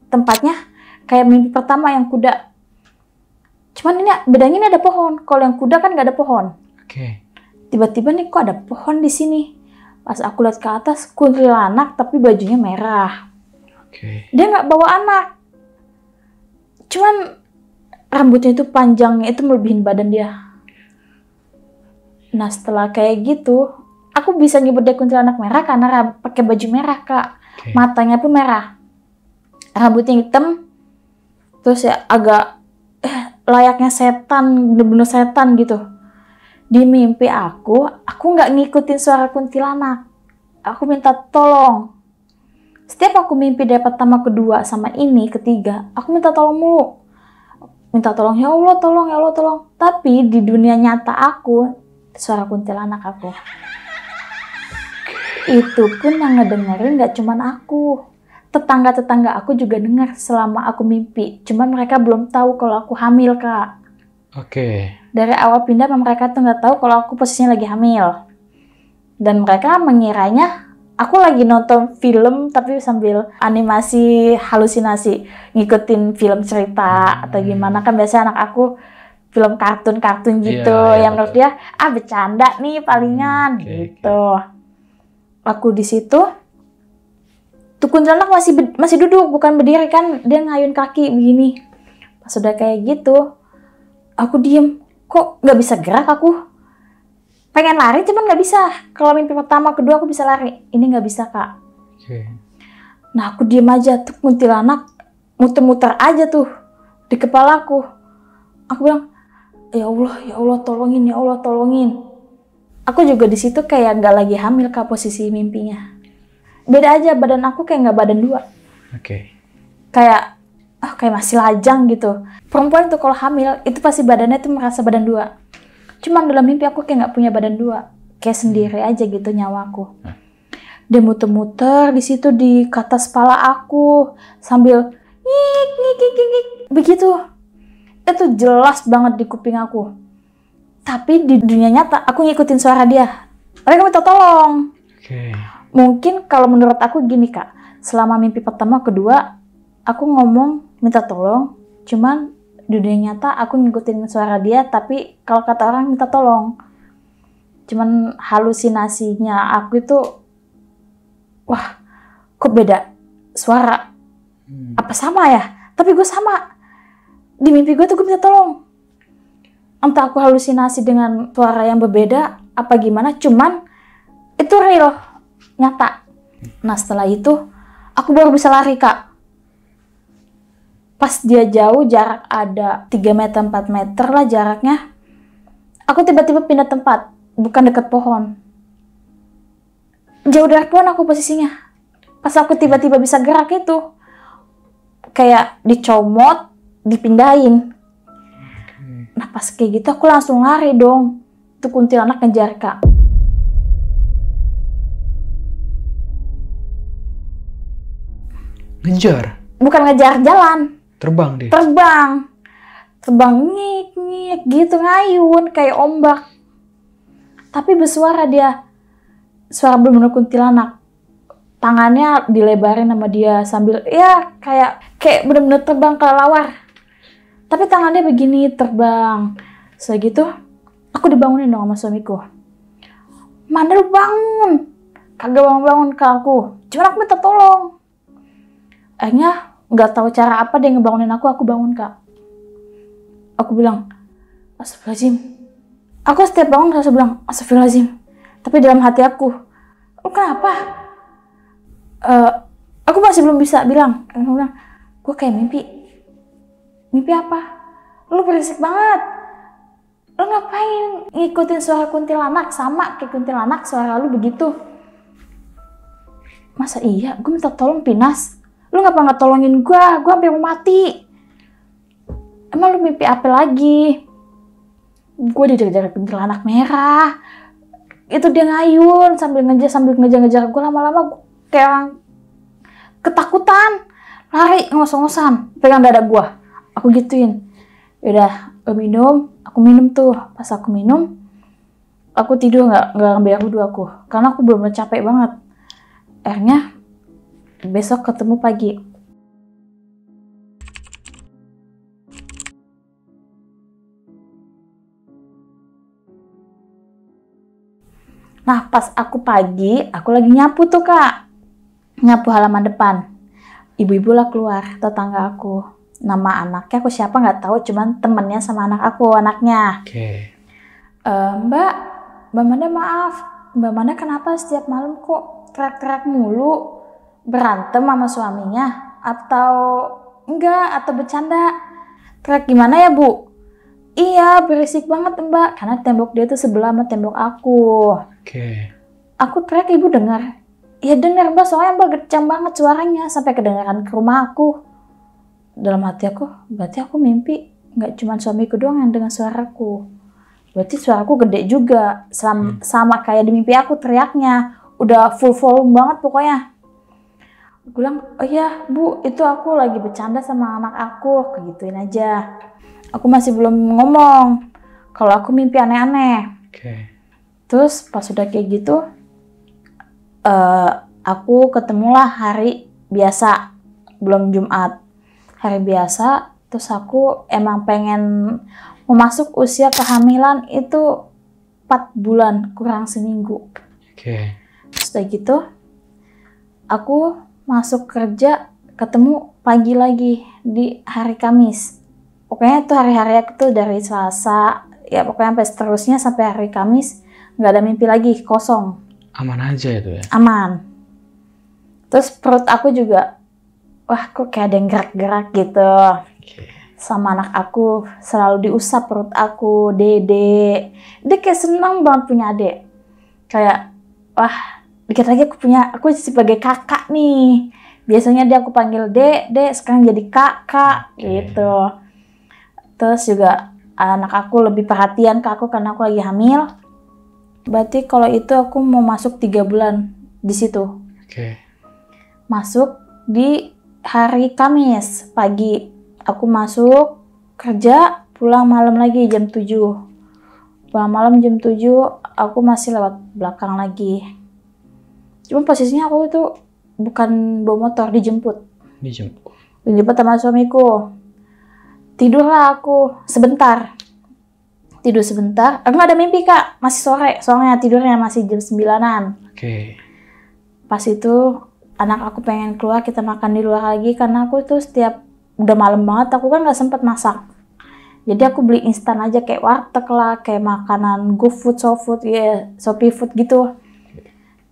tempatnya kayak mimpi pertama yang kuda. Cuman ini bedanya ini ada pohon. Kalau yang kuda kan nggak ada pohon. Oke. Tiba-tiba nih kok ada pohon di sini. Pas aku lihat ke atas, kuntilanak tapi bajunya merah. Oke. Dia nggak bawa anak. Cuman rambutnya itu panjangnya itu melebihin badan dia. Nah setelah kayak gitu, aku bisa nyebut dia kuntilanak merah karena pakai baju merah kak. Oke. Matanya pun merah. Rambutnya hitam. Terus ya agak layaknya setan, bener-bener setan gitu. Di mimpi aku nggak ngikutin suara kuntilanak. Aku minta tolong. Setiap aku mimpi dari pertama, kedua, sama ini, ketiga, aku minta tolong mulu. Minta tolong, ya Allah tolong, ya Allah tolong. Tapi di dunia nyata aku, suara kuntilanak aku. Itu pun yang ngedengerin gak cuman aku. Tetangga-tetangga aku juga dengar selama aku mimpi. Cuman mereka belum tahu kalau aku hamil kak. Oke. Dari awal pindah mereka tuh nggak tahu kalau aku posisinya lagi hamil. Dan mereka mengiranya aku lagi nonton film tapi sambil animasi halusinasi, ngikutin film cerita atau gimana, kan biasanya anak aku film kartun gitu yang menurut dia bercanda nih palingan gitu. Aku di situ tuh kuntilanak masih duduk, bukan berdiri kan, dia ngayun kaki begini. Pas udah kayak gitu aku diem, kok nggak bisa gerak. Aku pengen lari cuman nggak bisa. Kalau mimpi pertama, kedua aku bisa lari, ini nggak bisa kak. Nah aku diem aja, tuh kuntilanak muter-muter aja tuh di kepalaku. Aku bilang, ya Allah tolongin, ya Allah tolongin. Aku juga di situ kayak nggak lagi hamil kak posisi mimpinya. Beda aja, badan aku kayak nggak badan 2. Oke. Kayak kayak masih lajang gitu. Perempuan tuh kalau hamil itu pasti badannya tuh merasa badan dua. Cuman dalam mimpi aku kayak nggak punya badan dua, kayak sendiri aja gitu nyawaku. Dia muter-muter di situ di atas kepala aku sambil ngik ngik ngik ngik begitu. Itu jelas banget di kuping aku. Tapi di dunia nyata aku ngikutin suara dia. Mereka minta tolong. Oke. Mungkin kalau menurut aku gini Kak, selama mimpi pertama kedua aku ngomong minta tolong, cuman di dunia nyata aku ngikutin suara dia, tapi kalau kata orang minta tolong. Cuman halusinasinya aku itu, wah kok beda suara, apa sama ya? Tapi gue sama, di mimpi gue tuh gue minta tolong. Entah aku halusinasi dengan suara yang berbeda, apa gimana, cuman itu real, nyata. Nah setelah itu, aku baru bisa lari Kak. Pas dia jauh, jarak ada 3 meter, 4 meter lah jaraknya. Aku tiba-tiba pindah tempat, bukan dekat pohon. Jauh dari pohon aku posisinya. Pas aku tiba-tiba bisa gerak itu, kayak dicomot, dipindahin. Nah pas kayak gitu aku langsung lari dong. Itu kuntilanak ngejar Kak. Ngejar? Bukan ngejar, jalan. Terbang deh? Terbang ngik-ngik gitu, ngayun kayak ombak. Tapi bersuara dia. Suara bener-bener kuntilanak. Tangannya dilebarin sama dia sambil ya kayak bener-bener terbang kelelawar. Tapi tangannya begini terbang. Segitu aku dibangunin dong sama suamiku. Manda lu bangun. Kagak bangun-bangun ke aku. Cuman aku minta tolong. Akhirnya nggak tahu cara apa dia ngebangunin aku bangun Kak. Aku bilang, astagfirullahaladzim. Aku setiap bangun harus bilang, astagfirullahaladzim. Tapi dalam hati aku, lu kenapa? Aku masih belum bisa bilang. Aku bilang, gue kayak mimpi. Mimpi apa? Lu berisik banget. Lu ngapain ngikutin suara kuntilanak? Sama kayak kuntilanak suara lu begitu. Masa iya? Gue minta tolong Pinas. Lu ngapa nggak tolongin gue hampir mau mati. Emang lu mimpi apa lagi? Gue dikejar kuntilanak merah. Itu dia ngayun sambil ngejar gue, lama-lama kayak orang ketakutan. Lari ngos-ngosan, pegang dada gue. Aku gituin. Yaudah, aku minum tuh. Pas aku minum, aku tidur nggak ngambil wudhu aku. Karena aku belum capek banget. Akhirnya besok ketemu pagi. Nah pas aku pagi, aku lagi nyapu tuh Kak. Nyapu halaman depan. Ibu-ibu lah keluar, tetangga aku. Nama anaknya aku siapa nggak tahu, cuman temennya sama anaknya. Oke. Mbak Manda maaf. Mbak Manda kenapa setiap malam kok teriak-teriak mulu? Berantem sama suaminya atau enggak, atau bercanda? Teriak gimana ya Bu? Iya berisik banget Mbak, karena tembok dia tuh sebelah sama tembok aku. Oke. Aku teriak, ibu dengar? Ya dengar Mbak, soalnya Mbak kencang banget suaranya sampai kedengaran ke rumah aku. Dalam hati aku, berarti aku mimpi nggak cuma suamiku doang yang dengar suaraku. Berarti suaraku gede juga, sama kayak di mimpi aku teriaknya, udah full volume banget pokoknya. Aku bilang, oh iya Bu, itu aku lagi bercanda sama anak aku, kegituin aja. Aku masih belum ngomong kalau aku mimpi aneh-aneh. Oke. Terus pas udah kayak gitu, aku ketemulah hari biasa, belum Jumat. Hari biasa, terus aku emang pengen memasuk usia kehamilan itu 4 bulan, kurang seminggu. Oke. Terus udah gitu, aku masuk kerja, ketemu pagi lagi di hari Kamis. Pokoknya itu hari-hari aku tuh dari Selasa, ya pokoknya sampai seterusnya sampai hari Kamis, nggak ada mimpi lagi, kosong. Aman aja itu ya? Aman. Terus perut aku juga, wah kok kayak ada yang gerak-gerak gitu. Oke. Sama anak aku, selalu diusap perut aku, Dede. Dia kayak senang banget punya adik. Kayak, wah dikit lagi aku sebagai kakak nih. Biasanya dia aku panggil Dek, sekarang jadi Kak gitu. Terus juga anak aku lebih perhatian ke aku karena aku lagi hamil. Berarti kalau itu aku mau masuk 3 bulan di situ. Masuk di hari Kamis pagi. Aku masuk kerja, pulang malam lagi jam 7. Pulang malam jam 7, aku masih lewat belakang lagi. Cuma posisinya aku itu bukan bawa motor, dijemput sama suamiku. Tidurlah aku sebentar. Tidur sebentar. Aku nggak ada mimpi, Kak. Masih sore, soalnya tidurnya masih jam 9-an. Pas itu anak aku pengen keluar, kita makan di luar lagi. Karena aku tuh setiap udah malam banget, aku kan nggak sempet masak. Jadi aku beli instan aja, kayak warteg lah, kayak makanan GoFood, SoFood, ya, Shopee Food gitu.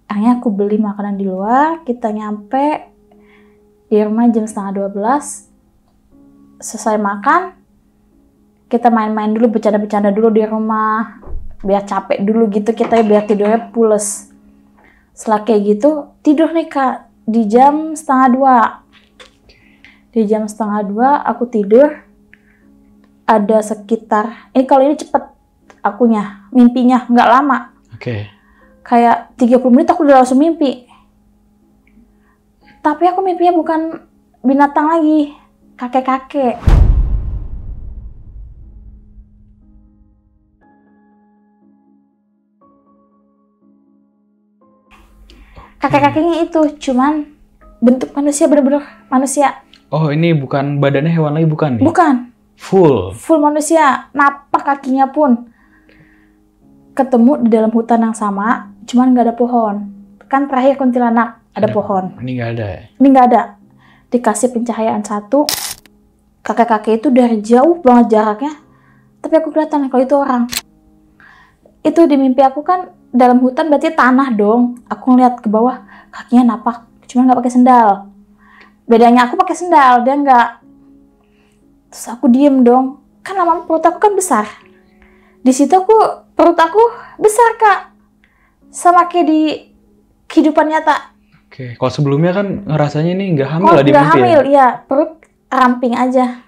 Akhirnya aku beli makanan di luar, kita nyampe di rumah jam 11:30. Selesai makan, kita main-main dulu, bercanda-bercanda dulu di rumah. Biar capek dulu gitu kita, biar tidurnya pules. Setelah kayak gitu, tidur nih Kak, di jam 1:30. Di jam 1:30 aku tidur, ada sekitar, ini kalau ini cepet akunya, mimpinya nggak lama. Kayak 30 menit aku udah langsung mimpi. Tapi aku mimpinya bukan binatang lagi, kakek-kakek. Kakek-kakeknya itu cuman bentuk manusia, bener-bener manusia. Oh, ini bukan badannya hewan lagi, bukan nih? Bukan. Full Manusia, napak kakinya pun. Ketemu di dalam hutan yang sama, cuman nggak ada pohon. Kan terakhir kuntilanak, ada pohon. Ini nggak ada. Ini nggak ada. Dikasih pencahayaan satu, kakek-kakek itu dari jauh banget jaraknya, tapi aku kelihatan kalau itu orang. Itu di mimpi aku kan dalam hutan berarti tanah dong. Aku ngeliat ke bawah, kakinya napak, cuman nggak pakai sendal. Bedanya aku pakai sendal, dia nggak. Terus aku diem dong, kan lama perut aku kan besar. Di situ perut aku besar Kak, sama kayak di kehidupan nyata. Kalau sebelumnya kan ngerasanya ini nggak hamil lah di mimpi. Nggak hamil, ya perut ramping aja.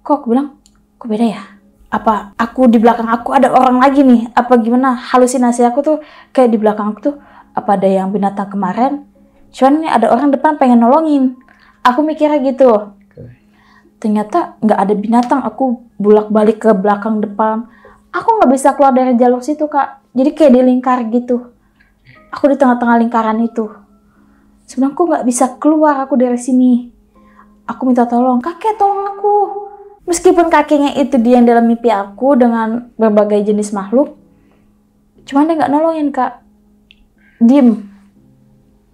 Kok aku bilang, kok beda ya? Apa aku di belakang aku ada orang lagi nih? Apa gimana? Halusinasi aku tuh kayak di belakang aku tuh apa ada yang binatang kemarin? Cuman ini ada orang depan pengen nolongin. Aku mikirnya gitu. Ternyata nggak ada binatang. Aku bolak-balik ke belakang depan. Aku nggak bisa keluar dari jalur situ Kak. Jadi kayak di lingkar gitu. Aku di tengah-tengah lingkaran itu. Sebenarnya aku nggak bisa keluar aku dari sini. Aku minta tolong, kakek tolong aku. Meskipun kakeknya itu dia yang dalam mimpi aku dengan berbagai jenis makhluk, cuman dia nggak nolongin Kak. Diem,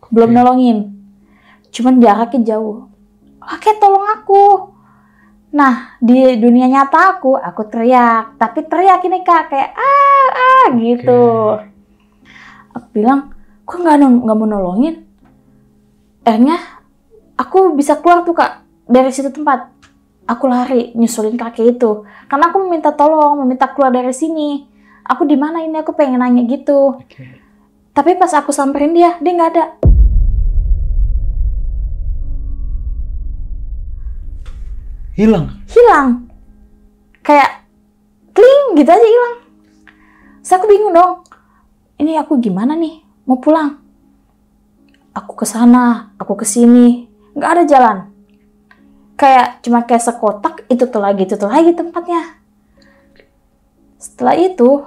belum nolongin. Cuman jaraknya jauh. Kakek tolong aku. Nah di dunia nyata aku teriak, tapi teriak ini Kak kayak gitu. Aku bilang, kok nggak mau nolongin? Akhirnya aku bisa keluar tuh Kak dari situ tempat. Aku lari nyusulin kakek itu karena aku meminta tolong, meminta keluar dari sini. Aku di mana ini? Aku pengen nanya gitu. Tapi pas aku samperin dia nggak ada. Hilang. Kayak kling gitu aja hilang. Terus aku bingung dong. Ini aku gimana nih? Mau pulang. Aku ke sana, aku ke sini, nggak ada jalan. Kayak cuma kayak sekotak, itu tuh lagi tempatnya. Setelah itu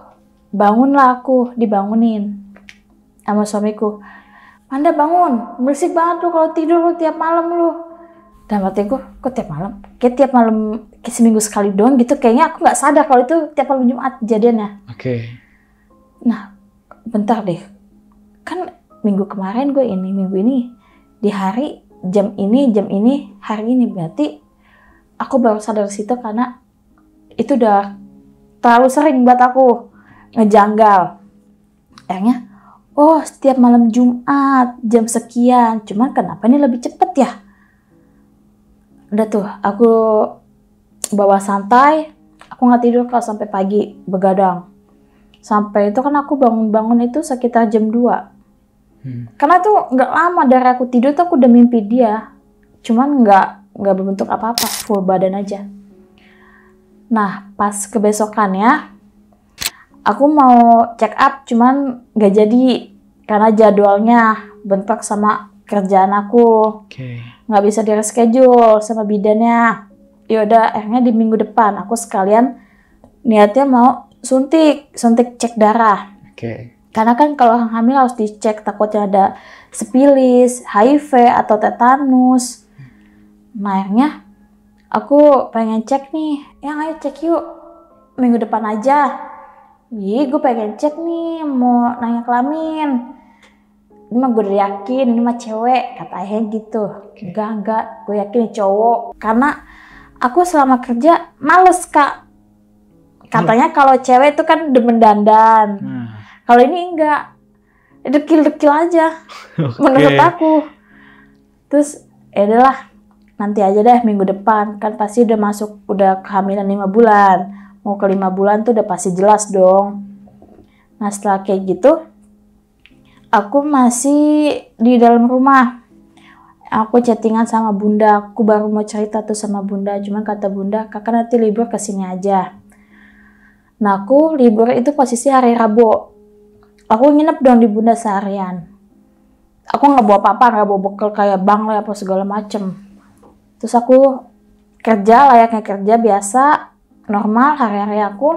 bangunlah aku, dibangunin sama suamiku. Manda bangun, berisik banget lu kalau tidur lu tiap malam lu. Dan hatiku, kok tiap malam? Kayak tiap malam, kayak seminggu sekali doang gitu. Kayaknya aku nggak sadar kalau itu tiap malam Jumat kejadiannya. Nah, bentar deh. Kan minggu kemarin gue ini, minggu ini di hari jam ini, hari ini. Berarti aku baru sadar situ karena itu udah terlalu sering buat aku ngejanggal. Akhirnya, oh setiap malam Jumat jam sekian. Cuman kenapa ini lebih cepet ya? Udah tuh, aku bawa santai. Aku nggak tidur kalau sampai pagi, begadang. Sampai itu kan aku bangun-bangun itu sekitar jam 2. Karena tuh nggak lama dari aku tidur tuh aku udah mimpi dia. Cuman nggak berbentuk apa-apa, full badan aja. Nah, pas kebesokannya, aku mau check up, cuman nggak jadi. Karena jadwalnya bentrok sama kerjaan aku. Nggak bisa di-reschedule sama bidannya. Yaudah, akhirnya di minggu depan, aku sekalian niatnya mau suntik cek darah. Karena kan kalau orang hamil harus dicek, takutnya ada sipilis, HIV, atau tetanus. Nah, akhirnya aku pengen cek nih. Ayo cek yuk, minggu depan aja. Gue pengen cek nih, mau nanya kelamin. Ini mah gue udah yakin, ini mah cewek, kata ayahnya gitu. Enggak, gue yakin ini cowok. Karena aku selama kerja males, Kak. Katanya kalau cewek itu kan demen dandan. Kalau ini enggak, dekil-dekil aja, menurut aku. Terus, adalah nanti aja deh minggu depan, kan pasti udah kehamilan 5 bulan. Mau ke 5 bulan tuh udah pasti jelas dong. Nah setelah kayak gitu, aku masih di dalam rumah. Aku chattingan sama bunda, aku baru mau cerita tuh sama bunda, cuman kata bunda, kakak nanti libur kesini aja. Nah aku libur itu posisi hari Rabu. Aku nginep dong di bunda seharian. Aku nggak bawa apa-apa, nggak bawa bekal kayak bank lah apa segala macem. Terus aku kerja layaknya kerja biasa, normal hari-hari aku.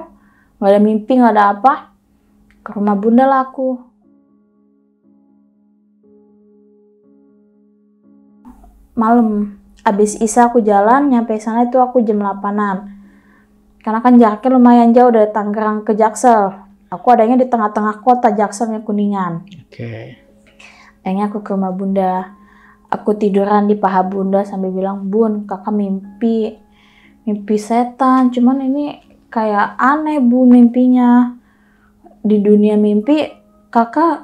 Nggak ada mimpi, nggak ada apa. Ke rumah bunda lah aku. Malam, abis Isya aku jalan, nyampe sana itu aku jam 8-an. Karena kan jaraknya lumayan jauh dari Tangerang ke Jaksel. Aku adanya di tengah-tengah kota Jakselnya Kuningan. Akhirnya aku ke rumah bunda. Aku tiduran di paha bunda sambil bilang, Bun, kakak mimpi setan. Cuman ini kayak aneh bun mimpinya. Di dunia mimpi kakak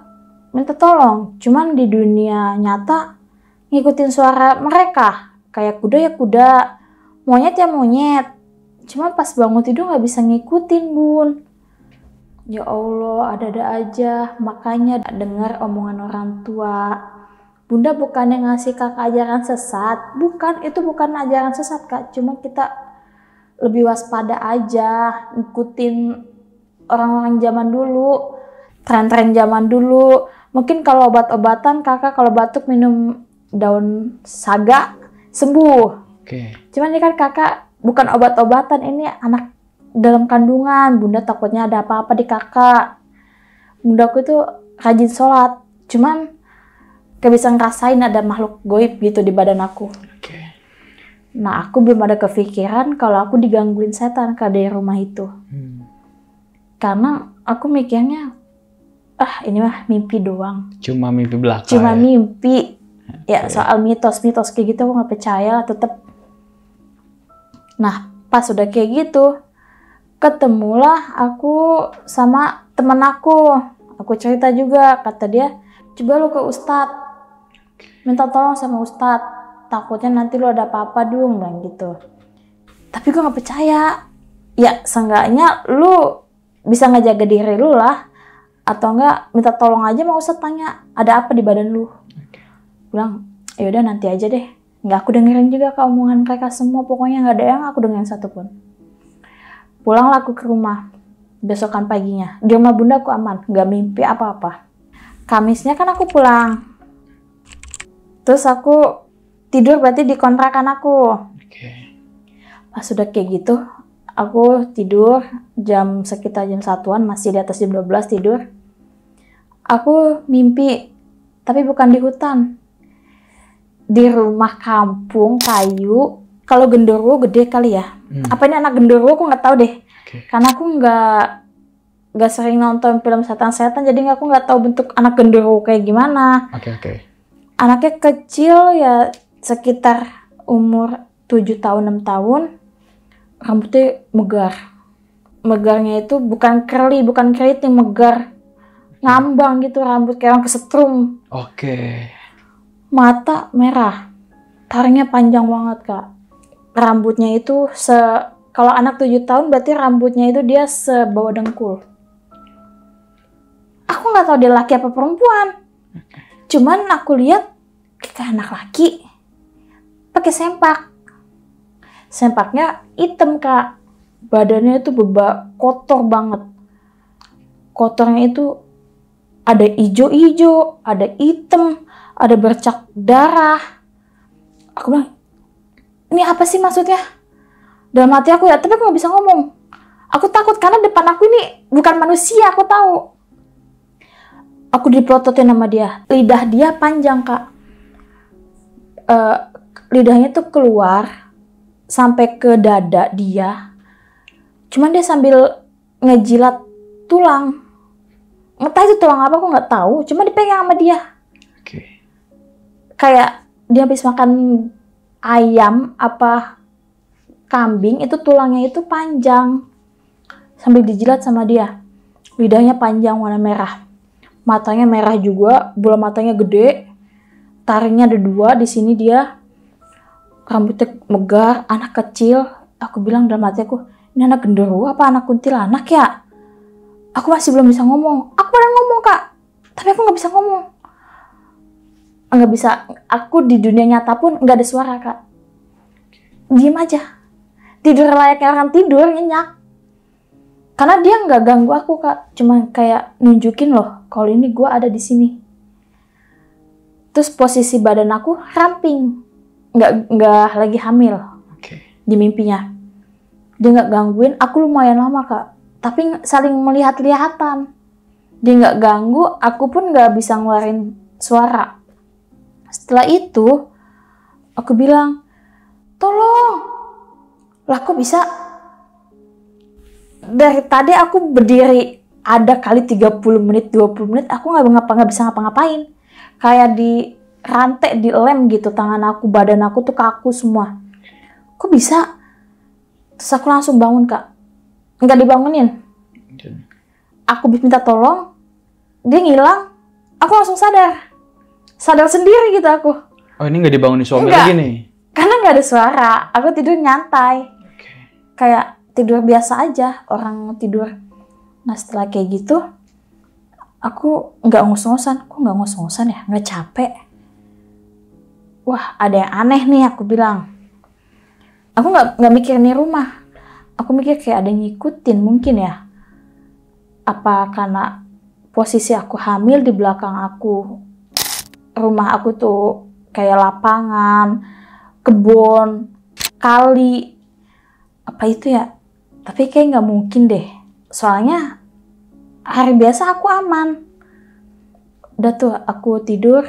minta tolong. Cuman di dunia nyata ngikutin suara mereka. Kayak kuda ya kuda, monyet ya monyet. Cuman pas bangun tidur gak bisa ngikutin bun. Ya Allah, ada-ada aja. Makanya dengar omongan orang tua. Bunda bukannya ngasih kakak ajaran sesat. Bukan, itu bukan ajaran sesat kak. Cuma kita lebih waspada aja. Ngikutin orang-orang zaman dulu. Tren-tren zaman dulu. Mungkin kalau obat-obatan kakak kalau batuk minum daun saga sembuh. Cuman ini kan kakak bukan obat-obatan. Ini anak dalam kandungan, bunda takutnya ada apa-apa di kakak. Bundaku itu rajin sholat, cuman gak bisa ngerasain ada makhluk goib gitu di badan aku. Nah aku belum ada kepikiran kalau aku digangguin setan dari rumah itu. Karena aku mikirnya, ini mah mimpi doang. Cuma mimpi belaka. Cuma mimpi. Ya soal mitos-mitos kayak gitu aku gak percaya tetep. Nah pas udah kayak gitu, ketemulah aku sama temen aku. Aku cerita juga, kata dia, coba lu ke Ustadz, minta tolong sama Ustadz, takutnya nanti lu ada apa-apa dong, bilang gitu. Tapi gue gak percaya. Ya seenggaknya lu bisa ngejaga diri lu lah, atau enggak minta tolong aja sama Ustadz, tanya ada apa di badan lu. Bilang, yaudah nanti aja deh. Nggak aku dengerin juga ke omongan mereka semua, pokoknya nggak ada yang aku dengerin satupun. Pulanglah aku ke rumah. Besokan paginya, di rumah bunda aku aman, nggak mimpi apa-apa. Kamisnya kan aku pulang. Terus aku tidur berarti di kontrakan aku. Pas udah kayak gitu, aku tidur sekitar jam 1-an, masih di atas jam 12 tidur. Aku mimpi, tapi bukan di hutan. Di rumah kampung kayu. Kalau genderuwo gede kali ya. Apa ini anak genderuwo aku nggak tahu deh. Karena aku nggak sering nonton film setan-setan, jadi aku nggak tahu bentuk anak genderuwo kayak gimana. Anaknya kecil ya, sekitar umur 7 tahun 6 tahun. Rambutnya megar. Megarnya itu bukan curly, bukan keriting, megar. Ngambang gitu rambut kayak orang kesetrum. Mata merah. Taringnya panjang banget kak. Rambutnya itu kalau anak 7 tahun berarti rambutnya itu dia sebawa dengkul. Aku nggak tahu dia laki apa perempuan. Cuman aku lihat kayak anak laki pakai sempak. Sempaknya hitam Kak. Badannya itu kotor banget. Kotornya itu ada ijo-ijo, ada hitam, ada bercak darah. Aku bilang, ini apa sih maksudnya? Dalam hati aku ya, tapi aku gak bisa ngomong. Aku takut karena depan aku ini bukan manusia, aku tahu. Aku dipelototin sama dia. Lidah dia panjang Kak. Lidahnya tuh keluar sampai ke dada dia. Cuman dia sambil ngejilat tulang. Entah itu tulang apa, aku nggak tahu. Cuma dipegang sama dia. Oke. Kayak dia habis makan ayam apa kambing, itu tulangnya itu panjang. Sambil dijilat sama dia. Lidahnya panjang, warna merah. Matanya merah juga, bola matanya gede. Taringnya ada 2 di sini dia. Rambutnya megar, anak kecil. Aku bilang dalam hati aku, ini anak genderuwo apa anak kuntilanak ya? Aku masih belum bisa ngomong. Aku pernah ngomong Kak, tapi aku nggak bisa ngomong. Nggak bisa. Aku di dunia nyata pun nggak ada suara Kak. Diem aja. Tidur layaknya orang tidur, nyenyak. Karena dia nggak ganggu aku Kak. Cuma kayak nunjukin loh, kalau ini gue ada di sini. Terus posisi badan aku ramping. Nggak lagi hamil. Di mimpinya. Dia nggak gangguin, aku lumayan lama Kak. Tapi saling melihat-lihatan. Dia nggak ganggu, aku pun nggak bisa ngeluarin suara. Setelah itu, aku bilang, tolong. Lah kok bisa? Dari tadi aku berdiri, ada kali 30 menit, 20 menit, aku nggak bisa ngapa-ngapain. Kayak di rantai, di lem gitu, tangan aku, badan aku tuh kaku semua. Kok bisa? Terus aku langsung bangun Kak. Nggak dibangunin. Aku minta tolong, dia ngilang, aku langsung sadar sendiri gitu aku. Oh ini nggak dibangunin suami lagi nih? Karena nggak ada suara, aku tidur nyantai. Kayak tidur biasa aja, orang tidur. Nah setelah kayak gitu, aku nggak ngos-ngosan. Kok nggak ngos-ngosan ya? Nggak capek. Wah ada yang aneh nih, aku bilang. Aku nggak mikir nih rumah. Aku mikir kayak ada yang ngikutin mungkin ya. Apa karena posisi aku hamil di belakang aku. Rumah aku tuh kayak lapangan, kebun, kali. Apa itu ya? Tapi kayak nggak mungkin deh. Soalnya hari biasa aku aman. Udah tuh aku tidur.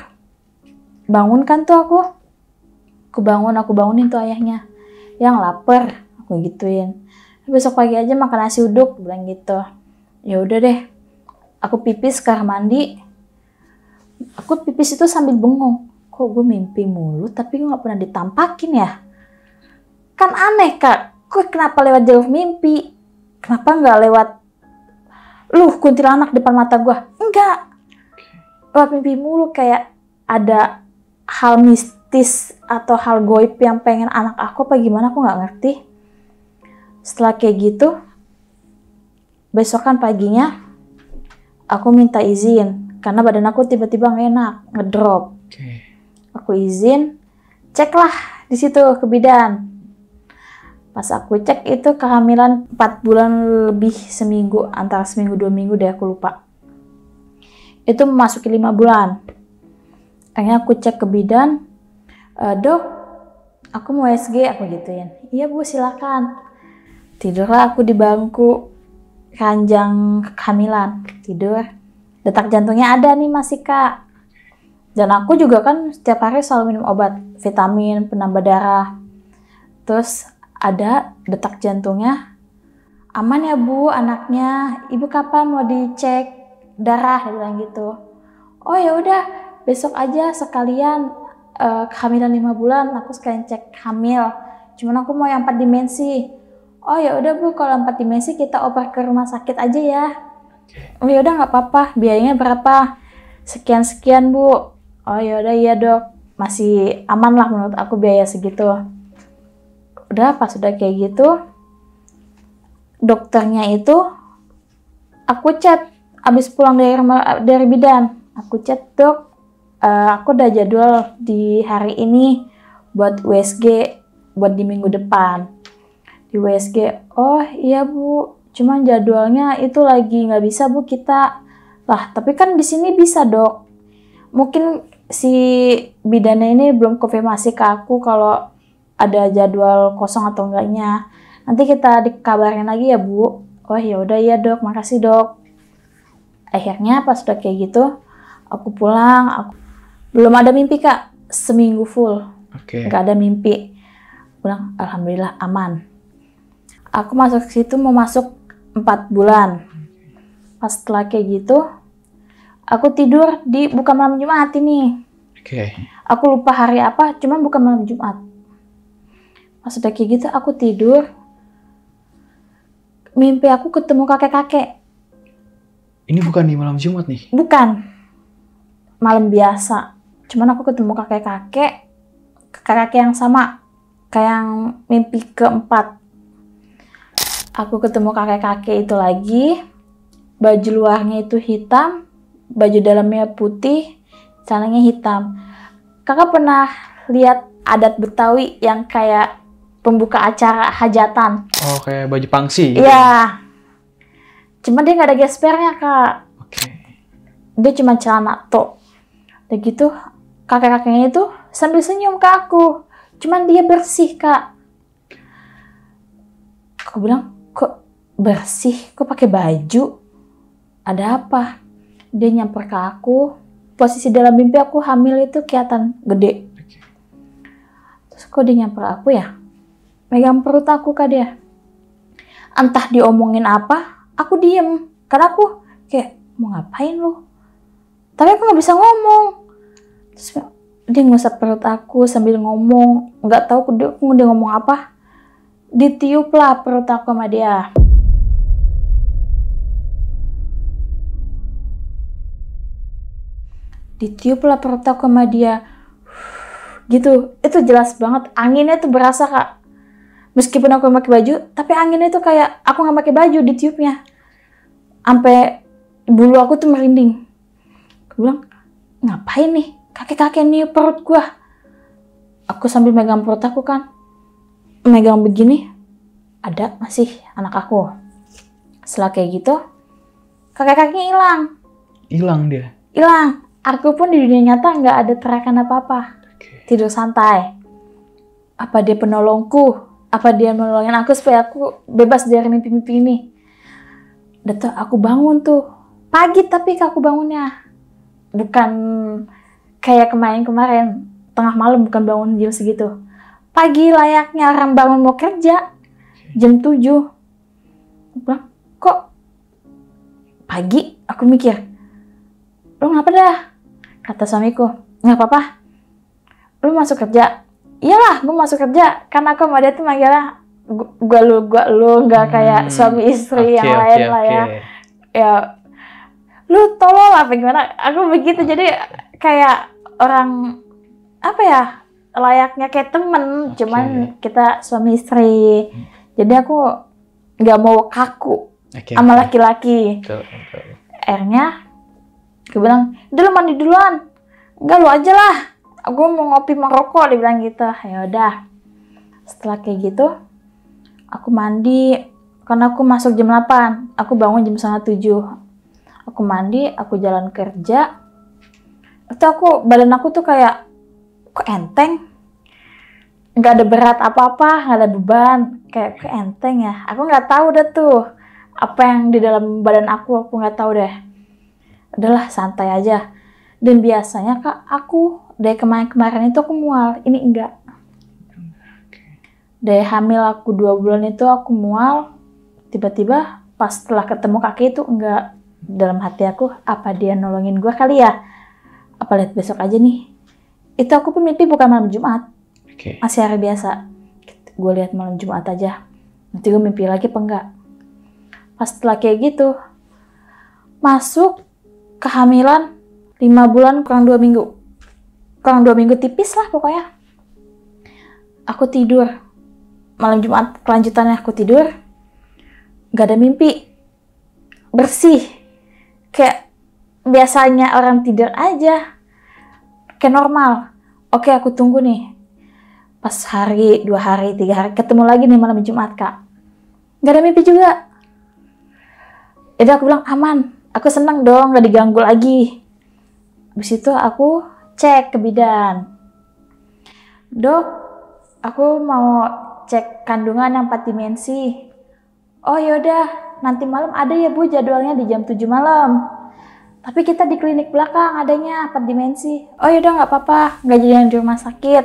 Bangun kan tuh aku. Aku bangunin tuh ayahnya. Yang lapar, aku gituin. Besok pagi aja makan nasi uduk, bilang gitu. Ya udah deh. Aku pipis ke kamar mandi. Aku pipis itu sambil bengong. Kok gue mimpi mulu tapi gue gak pernah ditampakin ya? Kan aneh Kak. Kok kenapa lewat jalur mimpi? Kenapa gak lewat kuntilanak depan mata gue? Enggak. Lewat mimpi mulu, kayak ada hal mistis atau hal goib yang pengen anak aku apa gimana, aku gak ngerti. Setelah kayak gitu, besokan paginya aku minta izin karena badan aku tiba-tiba gak enak, ngedrop. Aku izin, ceklah di situ ke bidan. Pas aku cek itu kehamilan 4 bulan lebih seminggu, antara seminggu 2 minggu deh, aku lupa. Itu memasuki 5 bulan. Akhirnya aku cek ke bidan, dok, aku mau SG, aku gituin. Iya bu, silakan. Tidurlah aku di bangku ranjang kehamilan, tidur. Detak jantungnya ada nih masih Kak. Dan aku juga kan setiap hari selalu minum obat, vitamin, penambah darah. Terus ada detak jantungnya, aman ya bu anaknya, ibu kapan mau dicek darah, dia bilang gitu. Oh ya udah, besok aja sekalian kehamilan 5 bulan, aku sekalian cek hamil. Cuman aku mau yang 4 dimensi. Oh ya udah bu, kalau 4 dimensi kita oper ke rumah sakit aja ya. Oh ya udah nggak apa-apa, biayanya berapa? Sekian bu. Oh ya udah iya dok, masih aman lah menurut aku biaya segitu. Udah pas udah kayak gitu, dokternya itu aku chat abis pulang dari bidan. Aku chat, dok, aku udah jadwal di hari ini buat USG, buat di minggu depan. Di USG, oh iya Bu, cuman jadwalnya itu lagi nggak bisa Bu kita. Lah, tapi kan di sini bisa Dok. Mungkin si bidannya ini belum konfirmasi ke aku kalau ada jadwal kosong atau enggaknya. Nanti kita dikabarin lagi ya Bu. Oh ya udah ya Dok, makasih Dok. Akhirnya pas udah kayak gitu, aku pulang. Belum ada mimpi Kak, seminggu full. Nggak ada mimpi. Pulang, alhamdulillah aman. Aku masuk ke situ mau masuk 4 bulan. Pas setelah kayak gitu, aku tidur di bukan malam Jumat ini. Aku lupa hari apa, cuman bukan malam Jumat. Pas udah kayak gitu, aku tidur. Mimpi aku ketemu kakek-kakek. Ini bukan di malam Jumat nih? Bukan. Malam biasa. Cuman aku ketemu kakek-kakek yang sama. Kayak yang mimpi keempat. Aku ketemu kakek-kakek itu lagi. Baju luarnya itu hitam. Baju dalamnya putih. Celananya hitam. Kakak pernah lihat adat Betawi yang kayak pembuka acara hajatan? Oh, kayak baju pangsi gitu? Iya. Cuma dia nggak ada gespernya, Kak. Dia cuma celana tok. Udah gitu, kakek-kakeknya itu sambil senyum ke aku. Cuman dia bersih, Kak. Aku bilang, kok bersih? Kok pakai baju? Ada apa? Dia nyamper ke aku. Posisi dalam mimpi aku hamil itu kelihatan gede. Terus kok dia nyamper aku ya? Megang perut aku, Kak, dia. Entah diomongin apa, aku diem. Karena aku kayak, mau ngapain lu? Tapi aku nggak bisa ngomong. Terus dia ngusap perut aku sambil ngomong. Nggak tahu dia ngomong apa. Ditiup lah perut aku sama dia. Ditiup lah perut aku sama dia. Gitu. Itu jelas banget. Anginnya tuh berasa, Kak. Meskipun aku pakai baju, tapi anginnya tuh kayak aku nggak pakai baju ditiupnya. Sampai bulu aku tuh merinding. Aku bilang, ngapain nih kakek-kakek niup perut gua? Aku sambil megang perut aku kan. Megang begini, ada masih anak aku. Setelah kayak gitu, kakek-kakeknya hilang. Hilang dia? Hilang. Aku pun di dunia nyata nggak ada teriakan apa-apa. Tidur santai. Apa dia penolongku? Apa dia menolongin aku supaya aku bebas dari mimpi-mimpi ini? Udah tuh aku bangun tuh. Pagi tapi aku bangunnya. Bukan kayak kemarin-kemarin. Tengah malam, bukan bangun jam segitu. Pagi layaknya orang bangun mau kerja. Jam 7. Aku bilang, kok pagi? Aku mikir, lu ngapa dah? Kata suamiku, nggak apa-apa. Lu masuk kerja? Iyalah, gue masuk kerja. Karena aku sama dia tuh manggilnya gua lu, nggak kayak suami istri yang lain lah ya. Ya, lu tolol apa gimana? Aku begitu, jadi kayak orang apa ya, layaknya kayak temen, cuman kita suami istri. Jadi aku nggak mau kaku sama laki-laki. Akhirnya aku bilang, udah lu mandi duluan. Enggak, lu aja lah. Aku mau ngopi mau rokok, dia bilang gitu. Ya udah. Setelah kayak gitu, aku mandi. Karena aku masuk jam 8, aku bangun jam 6:30. Aku mandi, aku jalan kerja. Itu badan aku tuh kayak, kok enteng? Nggak ada berat apa-apa, nggak ada beban. Kayak enteng ya. Aku nggak tahu deh tuh. Apa yang di dalam badan aku nggak tahu deh. Udahlah, santai aja. Dan biasanya Kak, aku dari kemarin-kemarin itu aku mual. Ini enggak. Dari hamil aku 2 bulan itu aku mual. Tiba-tiba pas setelah ketemu kakek itu enggak. Dalam hati aku, apa dia nolongin gue kali ya? Apa lihat besok aja nih? Itu aku pun mimpi bukan malam Jumat. Masih hari biasa. Gue lihat malam Jumat aja. Nanti gue mimpi lagi apa enggak? Pas setelah kayak gitu, masuk kehamilan 5 bulan kurang 2 minggu. Kurang 2 minggu tipis lah pokoknya. Aku tidur. Malam Jumat kelanjutannya aku tidur. Gak ada mimpi. Bersih. Kayak biasanya orang tidur aja. kayak normal. Oke, aku tunggu nih. Pas hari, 2 hari, 3 hari, ketemu lagi nih malam Jumat, Kak. Gak ada mimpi juga. Jadi aku bilang aman. Aku senang dong, gak diganggu lagi. Habis itu aku cek ke bidan. Dok, aku mau cek kandungan yang 4 dimensi. Oh yaudah, nanti malam ada ya Bu jadwalnya di jam 7 malam. Tapi kita di klinik belakang adanya 4 dimensi. Oh yaudah nggak apa-apa, nggak jadi yang di rumah sakit.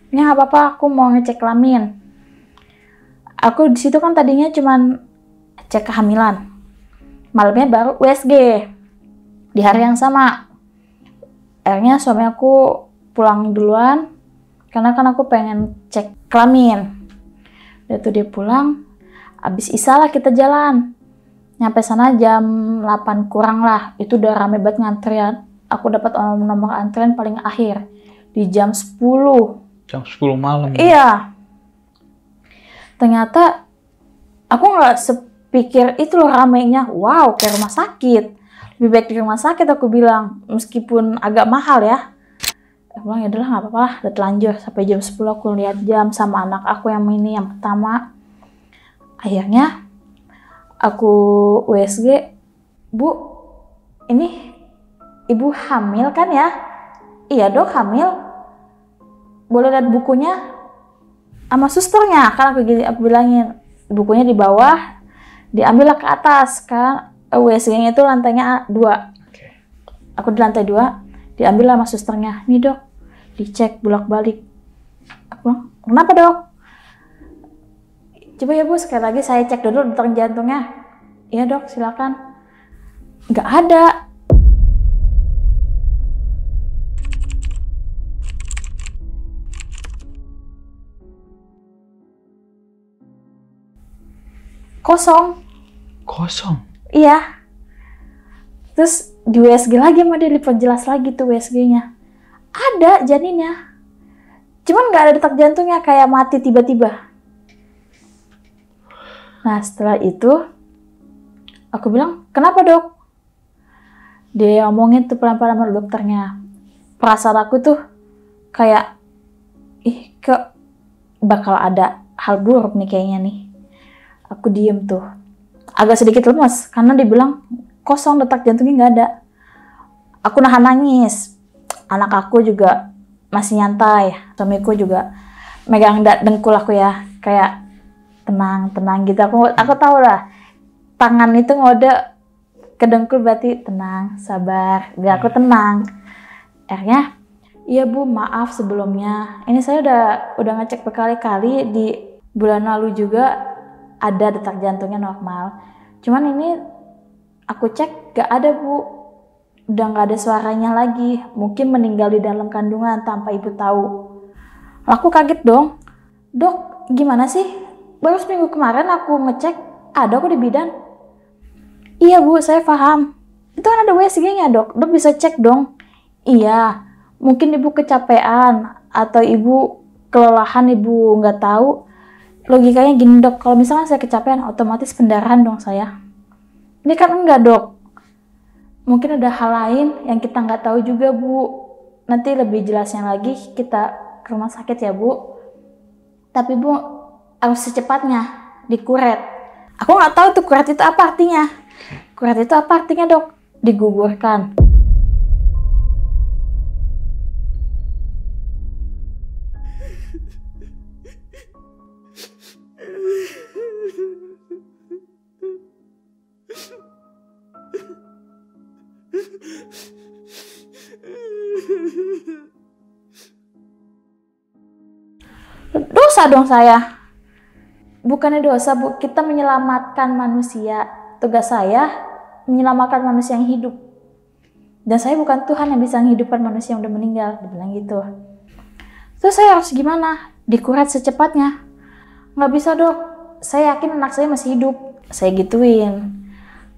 Ya nggak apa-apa, aku mau ngecek kelamin. Aku di situ kan tadinya cuman cek kehamilan. Malamnya baru USG di hari yang sama. Akhirnya suami aku pulang duluan karena kan aku pengen cek kelamin. Dan tuh dia pulang, abis isya lah kita jalan. Nyampe sana jam 8 kurang lah, itu udah rame banget ngantrian. Aku dapat nomor antrian paling akhir di jam 10. Jam 10 malam. Iya. Ternyata aku nggak sepikir itu loh ramenya. Wow, kayak rumah sakit. Lebih baik di rumah sakit aku bilang, meskipun agak mahal ya. Aku bilang ya udahlah nggak apa-apa lah, udah telanjur sampai jam 10 aku lihat jam sama anak aku yang ini yang pertama. Akhirnya aku USG, Bu, ini ibu hamil kan ya? Iya dok, hamil. Boleh lihat bukunya? Sama susternya, kan aku bilangin. Bukunya di bawah, diambillah ke atas, kan USG-nya itu lantainya 2. Aku di lantai 2, diambil sama susternya. Nih dok, dicek bolak-balik. Aku bilang, kenapa dok? Coba ya Bu, sekali lagi saya cek dulu detak jantungnya. Iya dok, silakan. Nggak ada. Kosong. Kosong? Iya. Terus di USG lagi sama dia diperjelas lagi tuh USG-nya. Ada janinnya. Cuman nggak ada detak jantungnya, kayak mati tiba-tiba. Nah setelah itu aku bilang, kenapa dok? Dia ngomongin tuh pelan-pelan sama dokternya. Perasaan aku tuh kayak, kok bakal ada hal buruk nih kayaknya nih. Aku diem tuh. Agak sedikit lemes karena dia bilang kosong, detak jantungnya nggak ada. Aku nahan nangis. Anak aku juga masih nyantai. Suamiku juga megang dengkul aku ya. Kayak tenang gitu. Aku tahu lah. Tangan itu ngode ke dengkul berarti tenang, sabar. Biar aku tenang. Akhirnya, iya Bu, maaf sebelumnya. Ini saya udah ngecek berkali-kali, di bulan lalu juga ada detak jantungnya normal. Cuman ini aku cek gak ada Bu. Udah gak ada suaranya lagi. Mungkin meninggal di dalam kandungan tanpa ibu tahu. Aku kaget dong. Dok, gimana sih? Baru seminggu kemarin aku ngecek, ada kok di bidan. Iya Bu, saya paham. Itu kan ada USG-nya dok. Dok bisa cek dong. Iya, mungkin ibu kecapean atau ibu kelelahan, ibu nggak tahu. Logikanya gini dok, kalau misalnya saya kecapean otomatis pendarahan dong saya. Ini kan enggak dok. Mungkin ada hal lain yang kita nggak tahu juga Bu. Nanti lebih jelasnya lagi kita ke rumah sakit ya Bu. Tapi Bu harus secepatnya dikuret. Aku nggak tahu tuh kuret itu apa artinya. Kuret itu apa artinya dok? Digugurkan. Dosa dong saya. Bukannya dosa Bu, kita menyelamatkan manusia. Tugas saya menyelamatkan manusia yang hidup. Dan saya bukan Tuhan yang bisa menghidupkan manusia yang udah meninggal. Dia bilang gitu. Terus saya harus gimana? Dikuret secepatnya. Nggak bisa dok, saya yakin anak saya masih hidup. Saya gituin.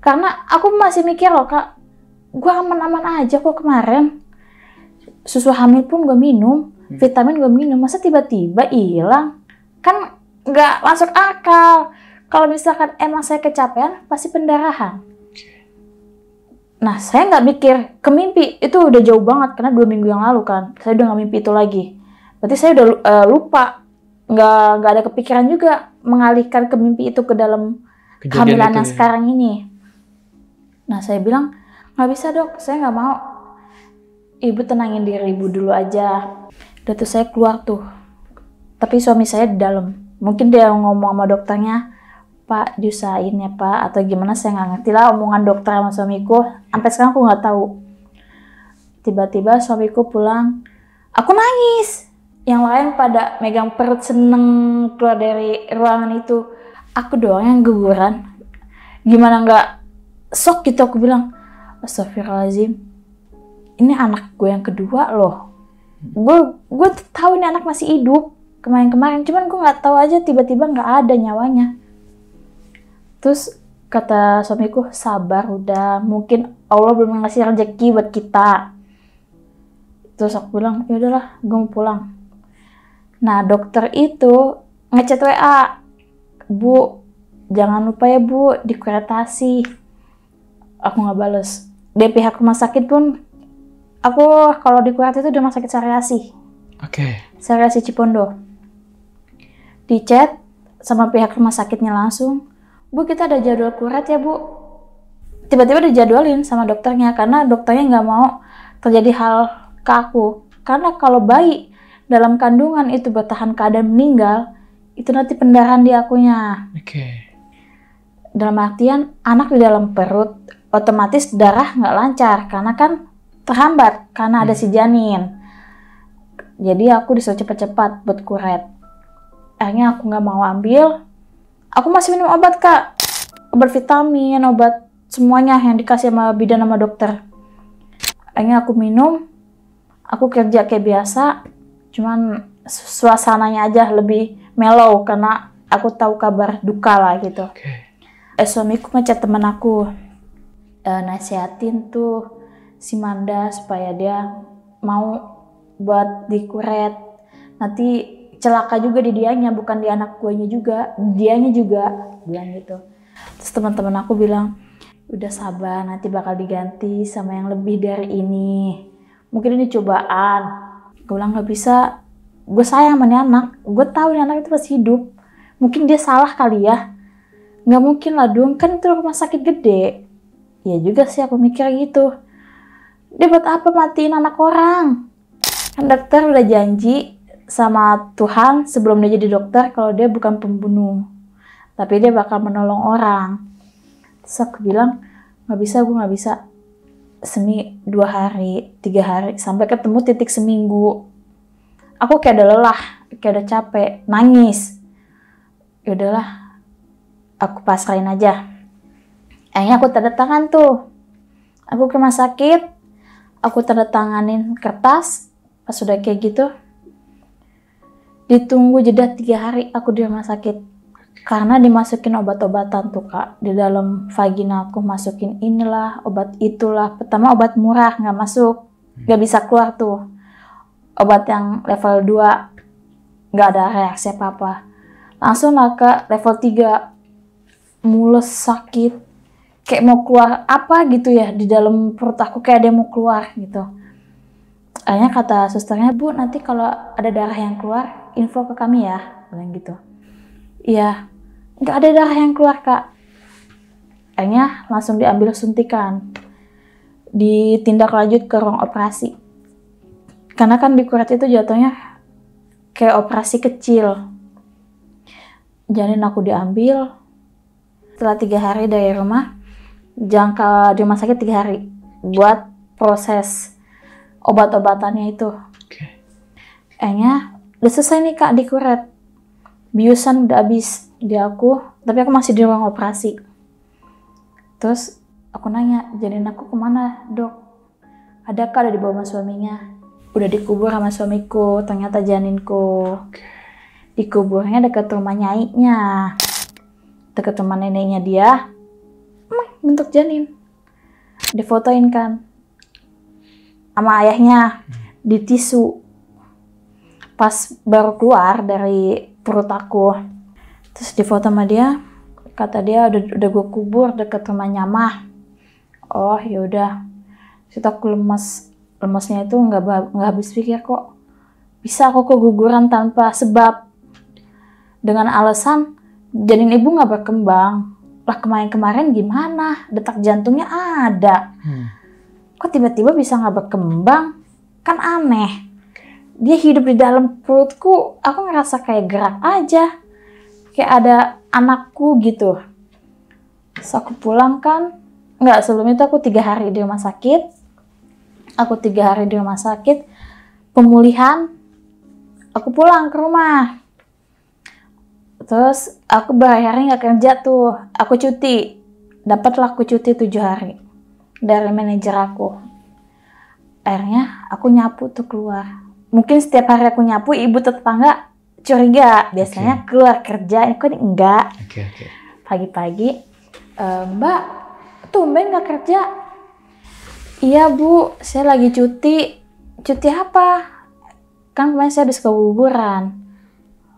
Karena aku masih mikir loh kak, gue aman-aman aja kok kemarin. Susu hamil pun gue minum, vitamin gue minum. Masa tiba-tiba hilang? Kan nggak masuk akal. Kalau misalkan emang saya kecapean, pasti pendarahan. Nah, saya nggak mikir ke mimpi, itu udah jauh banget karena 2 minggu yang lalu kan, saya udah nggak mimpi itu lagi. Berarti saya udah lupa, nggak ada kepikiran juga mengalihkan ke mimpi itu ke dalam kehamilan yang sekarang ini. Nah, saya bilang, nggak bisa dok, saya nggak mau. Ibu tenangin diri ibu dulu aja. Udah tuh saya keluar tuh, tapi suami saya di dalam. Mungkin dia ngomong sama dokternya, Pak, diusahain ya Pak, atau gimana, saya nggak ngerti lah omongan dokter sama suamiku. Sampai sekarang aku nggak tahu. Tiba-tiba suamiku pulang, aku nangis. Yang lain pada megang perut seneng keluar dari ruangan itu. Aku doang yang guguran. Gimana nggak shock gitu, aku bilang, astagfirullahaladzim, ini anak gue yang kedua loh. Gue tahu ini anak masih hidup kemarin-kemarin, cuman gue nggak tahu aja tiba-tiba nggak ada nyawanya. Terus kata suamiku, sabar udah, mungkin Allah belum ngasih rezeki buat kita. Terus aku bilang, ya udahlah, gue mau pulang. Nah, dokter itu ngechat WA, Bu, jangan lupa ya Bu, dikuretasi. Aku nggak bales. Dari pihak rumah sakit pun, aku kalau dikuret itu di rumah sakit Saryasi. Oke. Saryasi Cipondo. Di chat sama pihak rumah sakitnya langsung, Bu, kita ada jadwal kuret ya Bu. Tiba-tiba dijadwalin sama dokternya, karena dokternya nggak mau terjadi hal ke aku. Karena kalau bayi dalam kandungan itu bertahan keadaan meninggal, itu nanti pendarahan di akunya. Oke. Dalam artian anak di dalam perut, otomatis darah nggak lancar, karena kan terhambat, karena ada si janin. Jadi aku disuruh cepat-cepat buat kuret. Akhirnya aku nggak mau ambil. Aku masih minum obat Kak, obat vitamin, obat semuanya yang dikasih sama bidan sama dokter. Akhirnya aku minum, aku kerja kayak biasa, cuman suasananya aja lebih mellow karena aku tahu kabar duka lah gitu. Suamiku ngechat temen aku, nasihatin tuh si Manda supaya dia mau buat dikuret. Nanti celaka juga di dianya, bukan di anak guanya juga, dianya juga, bilang gitu. Terus teman-teman aku bilang, udah sabar, nanti bakal diganti sama yang lebih dari ini. Mungkin ini cobaan. Gue bilang gak bisa, gue sayang sama nih anak, gue tahu nih anak itu masih hidup. Mungkin dia salah kali ya, nggak mungkin lah dong, kan itu rumah sakit gede. Ya juga sih aku mikir gitu. Dia buat apa matiin anak orang? Kan dokter udah janji sama Tuhan sebelum dia jadi dokter kalau dia bukan pembunuh, tapi dia bakal menolong orang. Terus aku bilang, nggak bisa, gue nggak bisa. 2 hari, 3 hari, sampai ketemu titik seminggu. Aku kayak ada lelah, kayak ada capek, nangis. Ya udahlah, aku pasrahin aja. Akhirnya aku tanda tangan tuh. Aku ke rumah sakit, aku tanda tanganin kertas. Pas sudah kayak gitu, ditunggu jeda 3 hari aku di rumah sakit. Karena dimasukin obat-obatan tuh Kak. Di dalam vagina aku masukin inilah, obat itulah. Pertama obat murah, nggak masuk. Nggak bisa keluar tuh. Obat yang level 2, nggak ada reaksi apa-apa. Langsung lah ke level 3. Mules, sakit. Kayak mau keluar apa gitu ya. Di dalam perut aku kayak ada yang mau keluar gitu. Akhirnya kata susternya, Bu, nanti kalau ada darah yang keluar, info ke kami ya. Bilang gitu. Iya, nggak ada darah yang keluar Kak. Akhirnya langsung diambil suntikan, ditindak lanjut ke ruang operasi. Karena kan di kuret itu jatuhnya kayak operasi kecil. Janin aku diambil. Setelah 3 hari dari rumah, jangka di rumah sakit 3 hari buat proses obat-obatannya itu. Akhirnya udah selesai nih Kak di kuret. Biusan udah habis di aku, tapi aku masih di ruang operasi. Terus aku nanya, janin aku kemana dok? Ada Kak, ada dibawa sama suaminya. Udah dikubur sama suamiku, ternyata janinku. Dikuburnya dekat rumah nyainya. Dekat rumah neneknya dia. Bentuk janin. Difotoin kan. Sama ayahnya. Di tisu. Pas baru keluar dari perut aku, terus difoto sama dia, kata dia udah gue kubur deket rumah nyamah. Oh yaudah. Situ aku lemesnya itu nggak habis pikir kok. Bisa aku keguguran tanpa sebab. Dengan alasan janin ibu nggak berkembang. Lah kemarin-kemarin gimana? Detak jantungnya ada. Kok tiba-tiba bisa nggak berkembang? Kan aneh. Dia hidup di dalam perutku, aku ngerasa kayak gerak aja. Kayak ada anakku gitu. Terus aku pulang kan. Nggak, sebelum itu aku 3 hari di rumah sakit. Pemulihan. Aku pulang ke rumah. Terus aku berhari-hari nggak kerja tuh. Aku cuti. Dapatlah aku cuti 7 hari. Dari manajer aku. Akhirnya aku nyapu tuh keluar. Mungkin setiap hari aku nyapu, ibu tetangga curiga. Biasanya keluar kerja, kok ini enggak. Pagi-pagi, Mbak, tumben nggak kerja? Iya bu, saya lagi cuti. Cuti apa? Kan kemarin saya habis keguguran.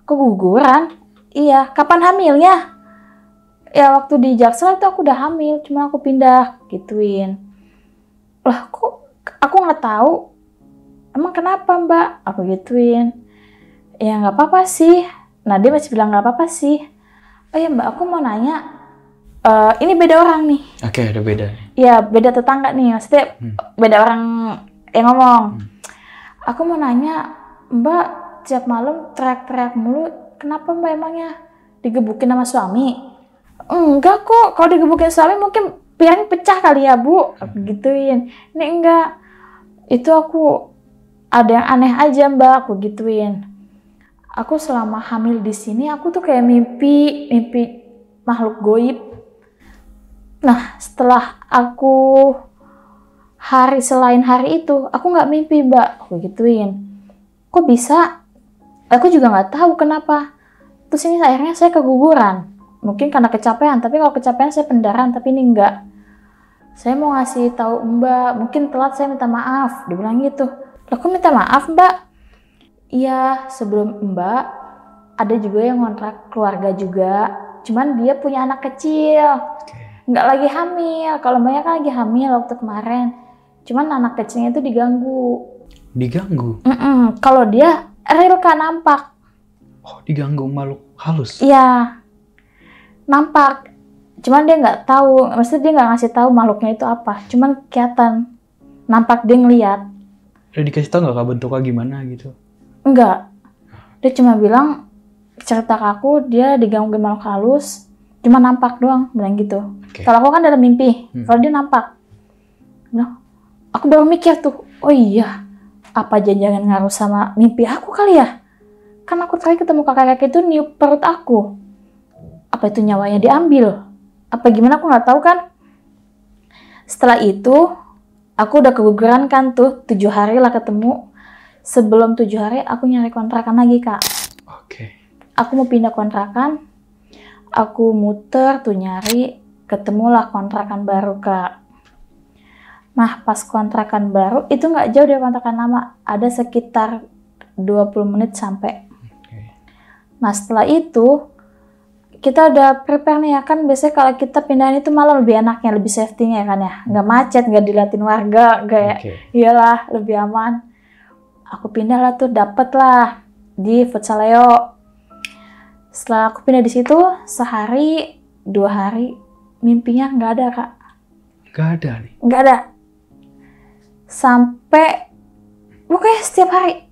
Keguguran? Iya, kapan hamilnya? Ya waktu di Jaksel itu aku udah hamil, cuma aku pindah, gituin. Lah kok aku nggak tahu. Emang kenapa mbak? Aku gituin. Ya nggak apa-apa sih. Nah dia masih bilang nggak apa-apa sih. Oh ya mbak, aku mau nanya. Ini beda orang nih. Oke, ada beda. Ya beda tetangga nih, maksudnya beda orang yang ngomong. Aku mau nanya, mbak tiap malam teriak-teriak mulu. Kenapa mbak emangnya? Digebukin sama suami? Enggak kok, kalau digebukin suami mungkin piring pecah kali ya bu. Aku gituin. Ini enggak. Itu aku ada yang aneh aja mbak, aku gituin. Aku selama hamil di sini aku tuh kayak mimpi makhluk goib. Nah setelah aku selain hari itu aku nggak mimpi mbak, aku gituin. Kok bisa? Aku juga nggak tahu kenapa. Terus ini akhirnya saya keguguran. Mungkin karena kecapean, tapi kalau kecapean saya pendarahan, tapi ini enggak. Saya mau ngasih tahu mbak, mungkin telat, saya minta maaf. Dia bilang gitu. Aku minta maaf mbak. Iya, sebelum mbak ada juga yang ngontrak keluarga juga. Cuman dia punya anak kecil. Nggak lagi hamil. Kalau mbaknya kan lagi hamil waktu kemarin. Cuman anak kecilnya itu diganggu. Diganggu? Kalau dia real kan nampak. Oh, diganggu makhluk halus? Iya, nampak. Cuman dia nggak tahu, maksudnya dia nggak ngasih tahu makhluknya itu apa. Cuman kelihatan, nampak dia ngeliat. Udah dikasih tahu nggak bentuknya gimana gitu? Enggak. Dia cuma bilang, cerita ke aku dia digangguin makhluk halus, cuma nampak doang, bilang gitu. Kalau aku kan dalam mimpi, kalau dia nampak. Nah, aku baru mikir tuh, oh iya, apa jangan ngaruh sama mimpi aku kali ya? Kan aku terakhir ketemu kakek-kakek itu niup perut aku. Apa itu nyawanya diambil? Apa gimana aku nggak tahu kan. Setelah itu aku udah keguguran kan tuh 7 hari lah ketemu. Sebelum 7 hari aku nyari kontrakan lagi kak. Aku mau pindah kontrakan. Aku muter tuh nyari, ketemulah kontrakan baru kak. Nah pas kontrakan baru itu nggak jauh dari kontrakan lama, ada sekitar 20 menit sampai. Nah setelah itu kita udah prepare nih ya kan, biasanya kalau kita pindahin itu malah lebih enaknya, lebih safety-nya kan ya, nggak macet, nggak diliatin warga, kayak iyalah lebih aman. Aku pindah lah tuh, dapet lah di Futsaleo. Setelah aku pindah di situ sehari 2 hari mimpinya nggak ada kak. Nggak ada nih? Nggak ada. Sampai pokoknya setiap hari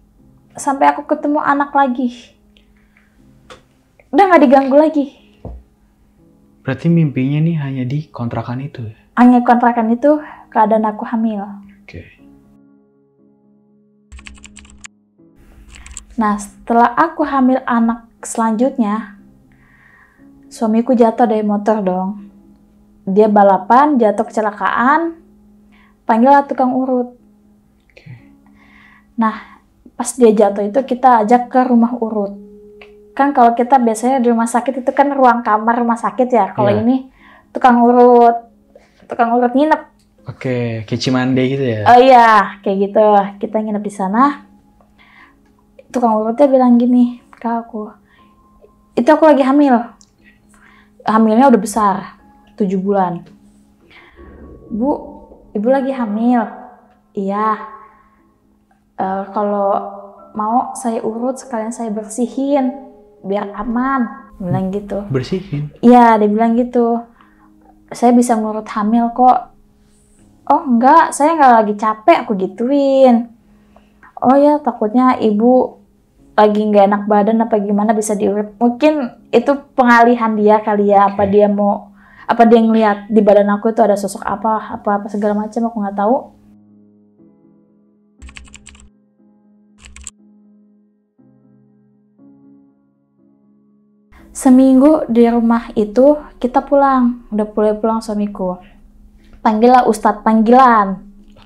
sampai aku ketemu anak lagi. Udah nggak diganggu lagi. Berarti mimpinya nih hanya di kontrakan itu ya? Hanya kontrakan itu, keadaan aku hamil. Nah, setelah aku hamil anak selanjutnya, suamiku jatuh dari motor dong. Dia balapan, jatuh kecelakaan, panggillah tukang urut. Nah, pas dia jatuh itu kita ajak ke rumah urut. Kan kalau kita biasanya di rumah sakit itu kan ruang kamar rumah sakit ya. Kalau ini tukang urut nginep. Kayak Cimande gitu ya? Oh iya, kayak gitu. Kita nginep di sana. Tukang urutnya bilang gini ke aku, itu aku lagi hamil. Hamilnya udah besar, 7 bulan. Bu, ibu lagi hamil. Iya. Kalau mau saya urut sekalian saya bersihin biar aman, bilang gitu. Bersihin? Iya, dia bilang gitu. Saya bisa ngurut hamil kok. Oh enggak, saya nggak lagi capek, aku gituin. Oh ya, takutnya ibu lagi nggak enak badan apa gimana, bisa diurut. Mungkin itu pengalihan dia kali ya, apa dia mau, apa dia ngeliat di badan aku itu ada sosok apa segala macam, aku nggak tahu. Seminggu di rumah itu kita pulang, udah boleh pulang suamiku. Panggillah ustadz panggilan,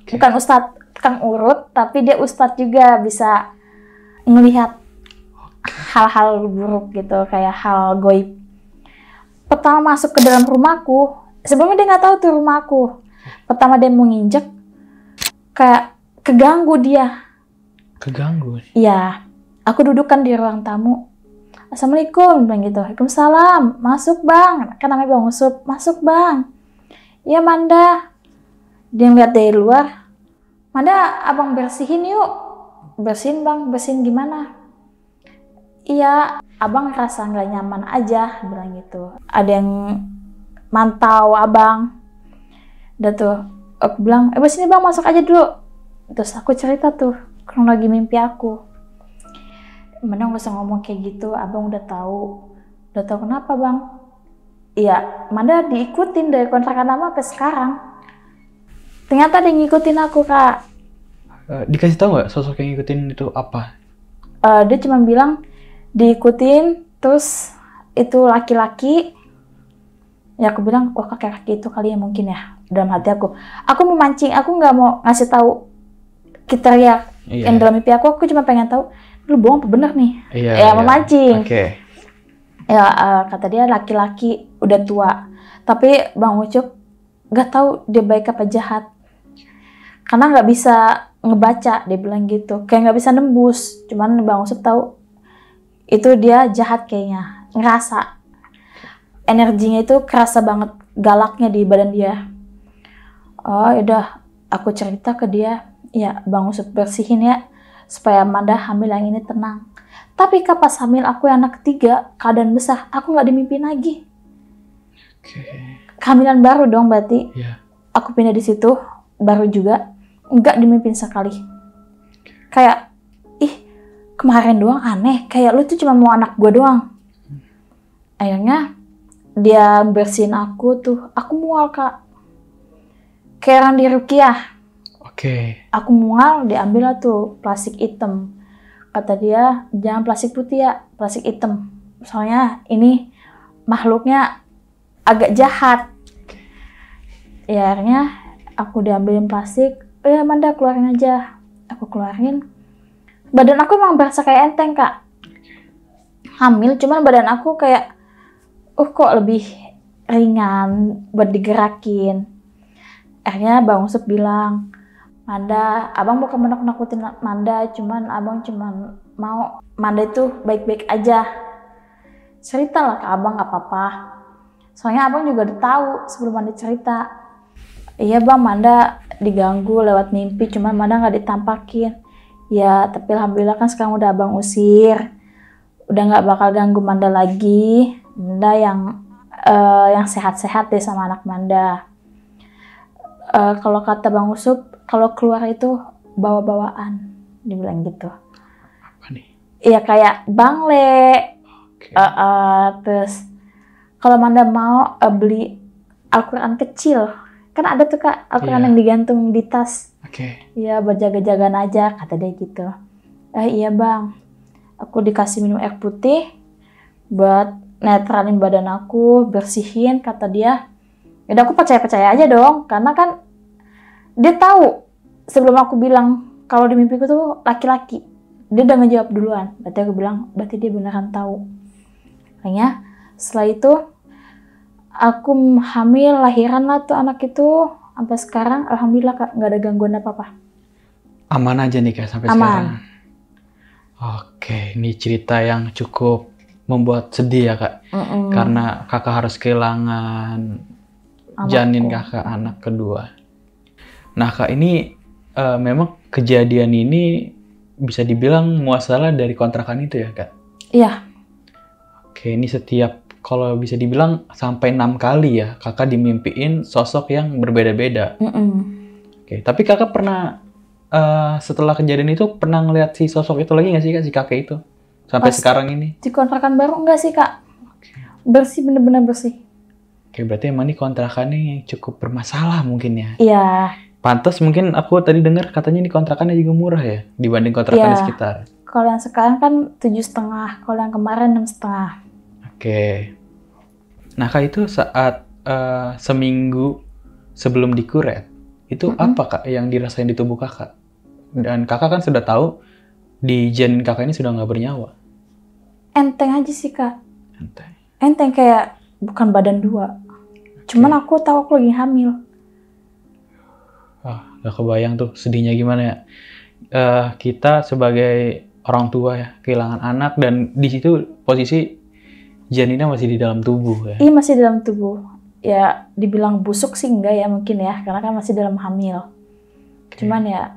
bukan ustadz tukang urut, tapi dia ustadz juga, bisa ngelihat hal-hal buruk gitu, kayak hal goib. Pertama masuk ke dalam rumahku, sebelumnya dia nggak tahu tuh rumahku. Pertama dia mau nginjek, kayak keganggu dia. Keganggu? Iya, aku duduk kan di ruang tamu. Assalamualaikum, bilang gitu. Waalaikumsalam. Masuk bang, kan namanya Bang Usup. Masuk bang. Iya Manda. Dia ngeliat dari luar. Manda, abang bersihin yuk. Bersihin bang, bersihin gimana? Iya, abang ngerasa nggak nyaman aja, bilang gitu. Ada yang mantau abang. Udah tuh, aku bilang, sini bang, masuk aja dulu. Terus aku cerita tuh, kronologi mimpi aku. Mana nggak usah ngomong kayak gitu, abang udah tahu kenapa bang? Iya, Manda diikutin dari kontrakan lama sampai sekarang. Ternyata dia ngikutin aku kak. Dikasih tahu nggak sosok yang ngikutin itu apa? Dia cuma bilang diikutin, terus itu laki-laki. Ya aku bilang, wah kakek laki itu kali ya mungkin ya. Dalam hati aku mau mancing, aku nggak mau ngasih tahu kita ya. Yang dalam mimpi aku cuma pengen tahu lu bohong apa bener nih? Ya memancing. Okay. Ya kata dia laki-laki udah tua, tapi Bang Ucup nggak tahu dia baik apa jahat, karena nggak bisa ngebaca, dia bilang gitu, kayak nggak bisa nembus. Cuman Bang Ucup tahu itu dia jahat kayaknya, ngerasa energinya itu kerasa banget, galaknya di badan dia. Oh yaudah, aku cerita ke dia, ya Bang Ucup bersihin ya supaya Manda hamil yang ini tenang. Tapi pas hamil aku yang anak ketiga, keadaan besar, aku nggak dimimpin lagi. Kehamilan baru dong berarti. Aku pindah di situ, baru juga, nggak dimimpin sekali. Kayak, kemarin doang aneh, kayak lu tuh cuma mau anak gue doang. Akhirnya, dia bersihin aku tuh, aku mual kak. Kayak orang di Rukiah. Aku mual, diambil lah tuh plastik hitam. Kata dia, jangan plastik putih ya, plastik hitam. Soalnya ini makhluknya agak jahat. Ya akhirnya aku diambilin plastik, Manda keluarin aja. Aku keluarin. Badan aku emang berasa kayak enteng kak. Hamil, cuman badan aku kayak, kok lebih ringan buat digerakin. Akhirnya Bang Usup bilang, Manda, abang bukan menakut-nakutin Manda, cuman abang cuman mau Manda itu baik-baik aja. Cerita lah ke abang, gak apa-apa. Soalnya abang juga udah tahu sebelum Manda cerita. Iya bang, Manda diganggu lewat mimpi, cuman Manda gak ditampakin. Ya, tapi alhamdulillah kan sekarang udah abang usir. Udah gak bakal ganggu Manda lagi. Manda yang sehat-sehat deh sama anak Manda. Kalau kata Bang Usup, kalau keluar itu bawa-bawaan, dibilang gitu. Apa nih? Iya kayak bangle. Terus kalau Manda mau beli Al-Quran kecil, kan ada tuh kak Al-Quran yang digantung di tas. Iya buat jaga-jagaan aja, kata dia gitu. Iya bang, aku dikasih minum air putih buat netralin badan aku, bersihin, kata dia. Yaudah aku percaya aja dong, karena kan dia tahu sebelum aku bilang kalau di mimpiku tuh laki-laki. Dia udah ngejawab duluan. Berarti aku bilang, berarti dia beneran tahu. Makanya setelah itu aku hamil, lahiran lah tuh anak itu. Sampai sekarang alhamdulillah kak, nggak ada gangguan apa-apa. Aman aja nih kak sampai sekarang? Oke, ini cerita yang cukup membuat sedih ya kak. Karena kakak harus kehilangan janin kakak anak kedua. Nah Kak, ini memang kejadian ini bisa dibilang muasalah dari kontrakan itu ya Kak? Iya. Oke, ini setiap, kalau bisa dibilang sampai 6 kali ya Kakak dimimpiin sosok yang berbeda-beda. Oke, tapi Kakak pernah setelah kejadian itu pernah ngeliat si sosok itu lagi nggak sih Kak, si kakek itu? Sampai Pas sekarang ini? di kontrakan baru enggak sih Kak? Bersih, bener-bener bersih. Oke, berarti emang ini kontrakannya yang cukup bermasalah mungkin ya? Iya. Pantas mungkin aku tadi dengar katanya ini kontrakannya juga murah ya dibanding kontrakan di sekitar. Kalau yang sekarang kan 7,5, kalau yang kemarin 6,5. Oke. Nah Kak, itu saat seminggu sebelum dikuret, itu apa Kak yang dirasain di tubuh Kakak? Dan Kakak kan sudah tahu di janin Kakak ini sudah nggak bernyawa. Enteng aja sih Kak. Enteng. Kayak bukan badan 2. Cuman aku tahu aku lagi hamil. Gak kebayang tuh sedihnya gimana ya. Kita sebagai orang tua ya kehilangan anak, dan di situ posisi janinnya masih di dalam tubuh ya. Iya, masih dalam tubuh. Ya dibilang busuk sih enggak ya mungkin ya, karena kan masih dalam hamil. Cuman ya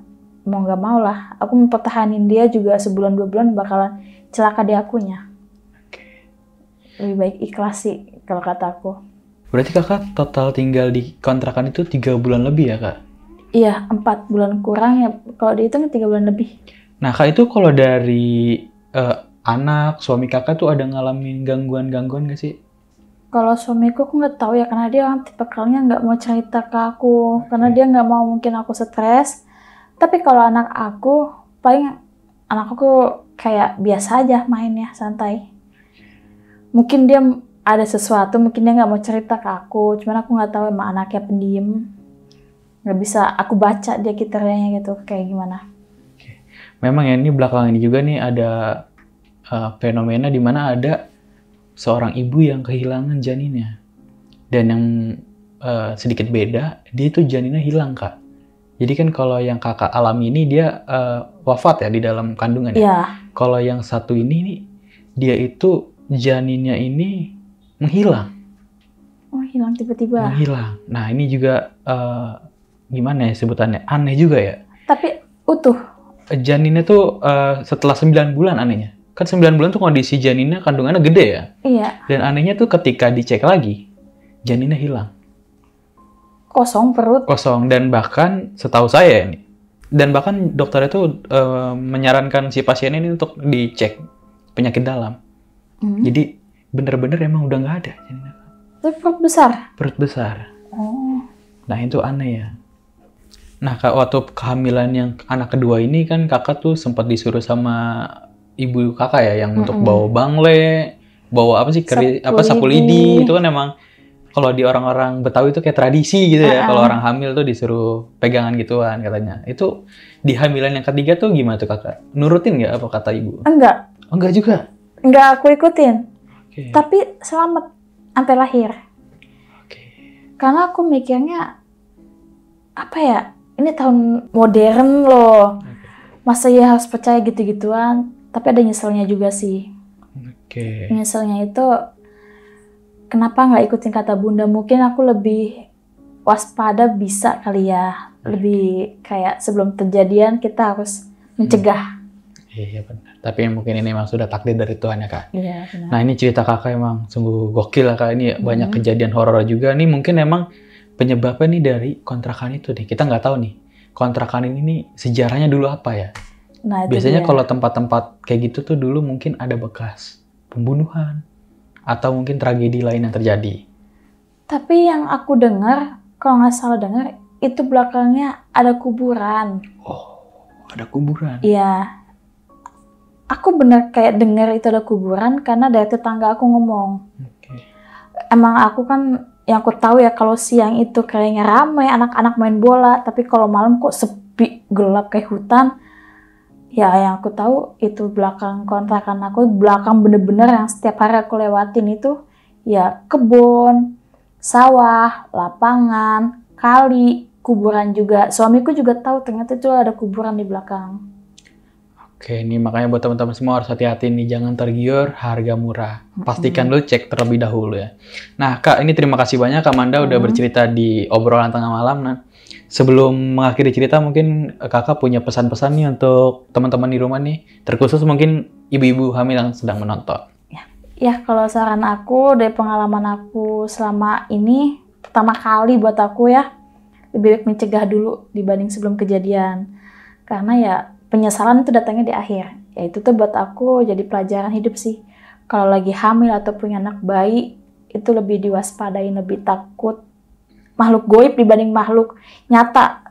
mau nggak mau lah, aku mempertahanin dia juga sebulan 2 bulan bakalan celaka di akunya. Lebih baik ikhlas sih kalau kata aku. Berarti Kakak total tinggal di kontrakan itu 3 bulan lebih ya Kak? Iya, 4 bulan kurang ya, kalau dihitung 3 bulan lebih. Nah Kak, itu kalau dari anak, suami Kakak tuh ada ngalamin gangguan-gangguan gak sih? Kalau suamiku aku nggak tahu ya, karena dia orang tipikalnya nggak mau cerita ke aku, karena dia nggak mau mungkin aku stres. Tapi kalau anak aku, paling anak aku kayak biasa aja mainnya, santai. Mungkin dia ada sesuatu, mungkin dia nggak mau cerita ke aku, cuman aku nggak tahu emang anaknya pendiam. Nggak bisa aku baca dia kriterianya gitu, kayak gimana. Memang ya, ini belakangan ini juga nih ada fenomena di mana ada seorang ibu yang kehilangan janinnya. Dan yang sedikit beda, dia tuh janinnya hilang Kak. Jadi kan kalau yang Kakak alami ini dia wafat ya di dalam kandungan ya? Iya. Kalau yang satu ini nih, dia itu janinnya ini menghilang. Oh, hilang tiba-tiba. Menghilang. Nah ini juga gimana ya sebutannya? Aneh juga ya. Tapi utuh. Janinnya tuh setelah 9 bulan anehnya. Kan 9 bulan tuh kondisi janinnya kandungannya gede ya. Iya. Dan anehnya tuh ketika dicek lagi, janinnya hilang. Kosong perut. Kosong. Dan bahkan setahu saya ini, dan bahkan dokter itu menyarankan si pasien ini untuk dicek penyakit dalam. Jadi bener-bener emang udah nggak ada janinnya. Tapi perut besar? Perut besar. Oh. Nah itu aneh ya. Nah Kak, waktu kehamilan yang anak kedua ini kan Kakak tuh sempat disuruh sama ibu Kakak ya yang untuk bawa bangle, bawa apa sih, sapu lidi. Itu kan emang kalau di orang-orang Betawi itu kayak tradisi gitu ya. Kalau orang hamil tuh disuruh pegangan gituan katanya. Itu di hamilan yang ketiga tuh gimana tuh Kakak? Nurutin nggak apa kata ibu? Enggak. Oh, enggak juga? Enggak aku ikutin. Okay. Tapi selamat sampai lahir. Karena aku mikirnya, apa ya, ini tahun modern loh. Masa ya harus percaya gitu-gituan. Tapi ada nyeselnya juga sih. Nyeselnya itu, kenapa nggak ikutin kata bunda? Mungkin aku lebih waspada bisa kali ya. Lebih kayak sebelum kejadian kita harus mencegah. Iya benar. Tapi mungkin ini memang sudah takdir dari Tuhan ya Kak. Iya benar. Nah ini cerita Kakak emang sungguh gokil lah Kak. Ini banyak kejadian horor juga. Ini mungkin emang penyebabnya nih dari kontrakan itu deh. Kita nggak tahu nih kontrakan ini nih sejarahnya dulu apa ya. Nah, biasanya kalau tempat-tempat kayak gitu tuh dulu mungkin ada bekas pembunuhan atau mungkin tragedi lain yang terjadi. Tapi yang aku dengar, kalau nggak salah dengar, itu belakangnya ada kuburan. Oh, ada kuburan? Iya. Aku bener kayak dengar itu ada kuburan karena dari tetangga aku ngomong. Emang aku kan, yang aku tahu ya kalau siang itu kayaknya ramai anak-anak main bola, tapi kalau malam kok sepi, gelap kayak hutan. Ya yang aku tahu itu belakang kontrakan aku, belakang bener-bener yang setiap hari aku lewatin itu ya kebun, sawah, lapangan, kali, kuburan juga. Suamiku juga tahu ternyata itu ada kuburan di belakang. Oke, ini makanya buat teman-teman semua harus hati-hati nih, jangan tergiur harga murah. Pastikan dulu cek terlebih dahulu ya. Nah Kak, ini terima kasih banyak Kak Manda udah bercerita di obrolan tengah malam. Nah, Sebelum mengakhiri cerita, mungkin kakak punya pesan-pesan nih untuk teman-teman di rumah nih, terkhusus mungkin ibu-ibu hamil yang sedang menonton. Ya, kalau saran aku dari pengalaman aku selama ini, pertama kali buat aku ya, lebih baik mencegah dulu dibanding sebelum kejadian. Karena ya penyesalan itu datangnya di akhir. Ya itu tuh buat aku jadi pelajaran hidup sih. Kalau lagi hamil atau punya anak bayi, itu lebih diwaspadain, lebih takut makhluk goib dibanding makhluk nyata.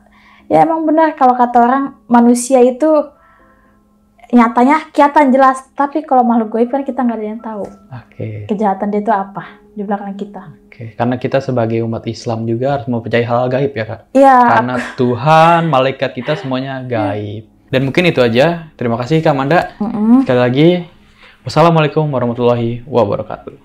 Ya emang benar kalau kata orang manusia itu nyatanya kelihatan jelas, tapi kalau makhluk goib kan kita nggak ada yang tahu. Kejahatan dia itu apa di belakang kita. Karena kita sebagai umat Islam juga harus mempercayai hal gaib ya kak. Iya. Karena Tuhan, malaikat kita semuanya gaib. Dan mungkin itu aja. Terima kasih Kak Amanda. Sekali lagi, wassalamualaikum warahmatullahi wabarakatuh.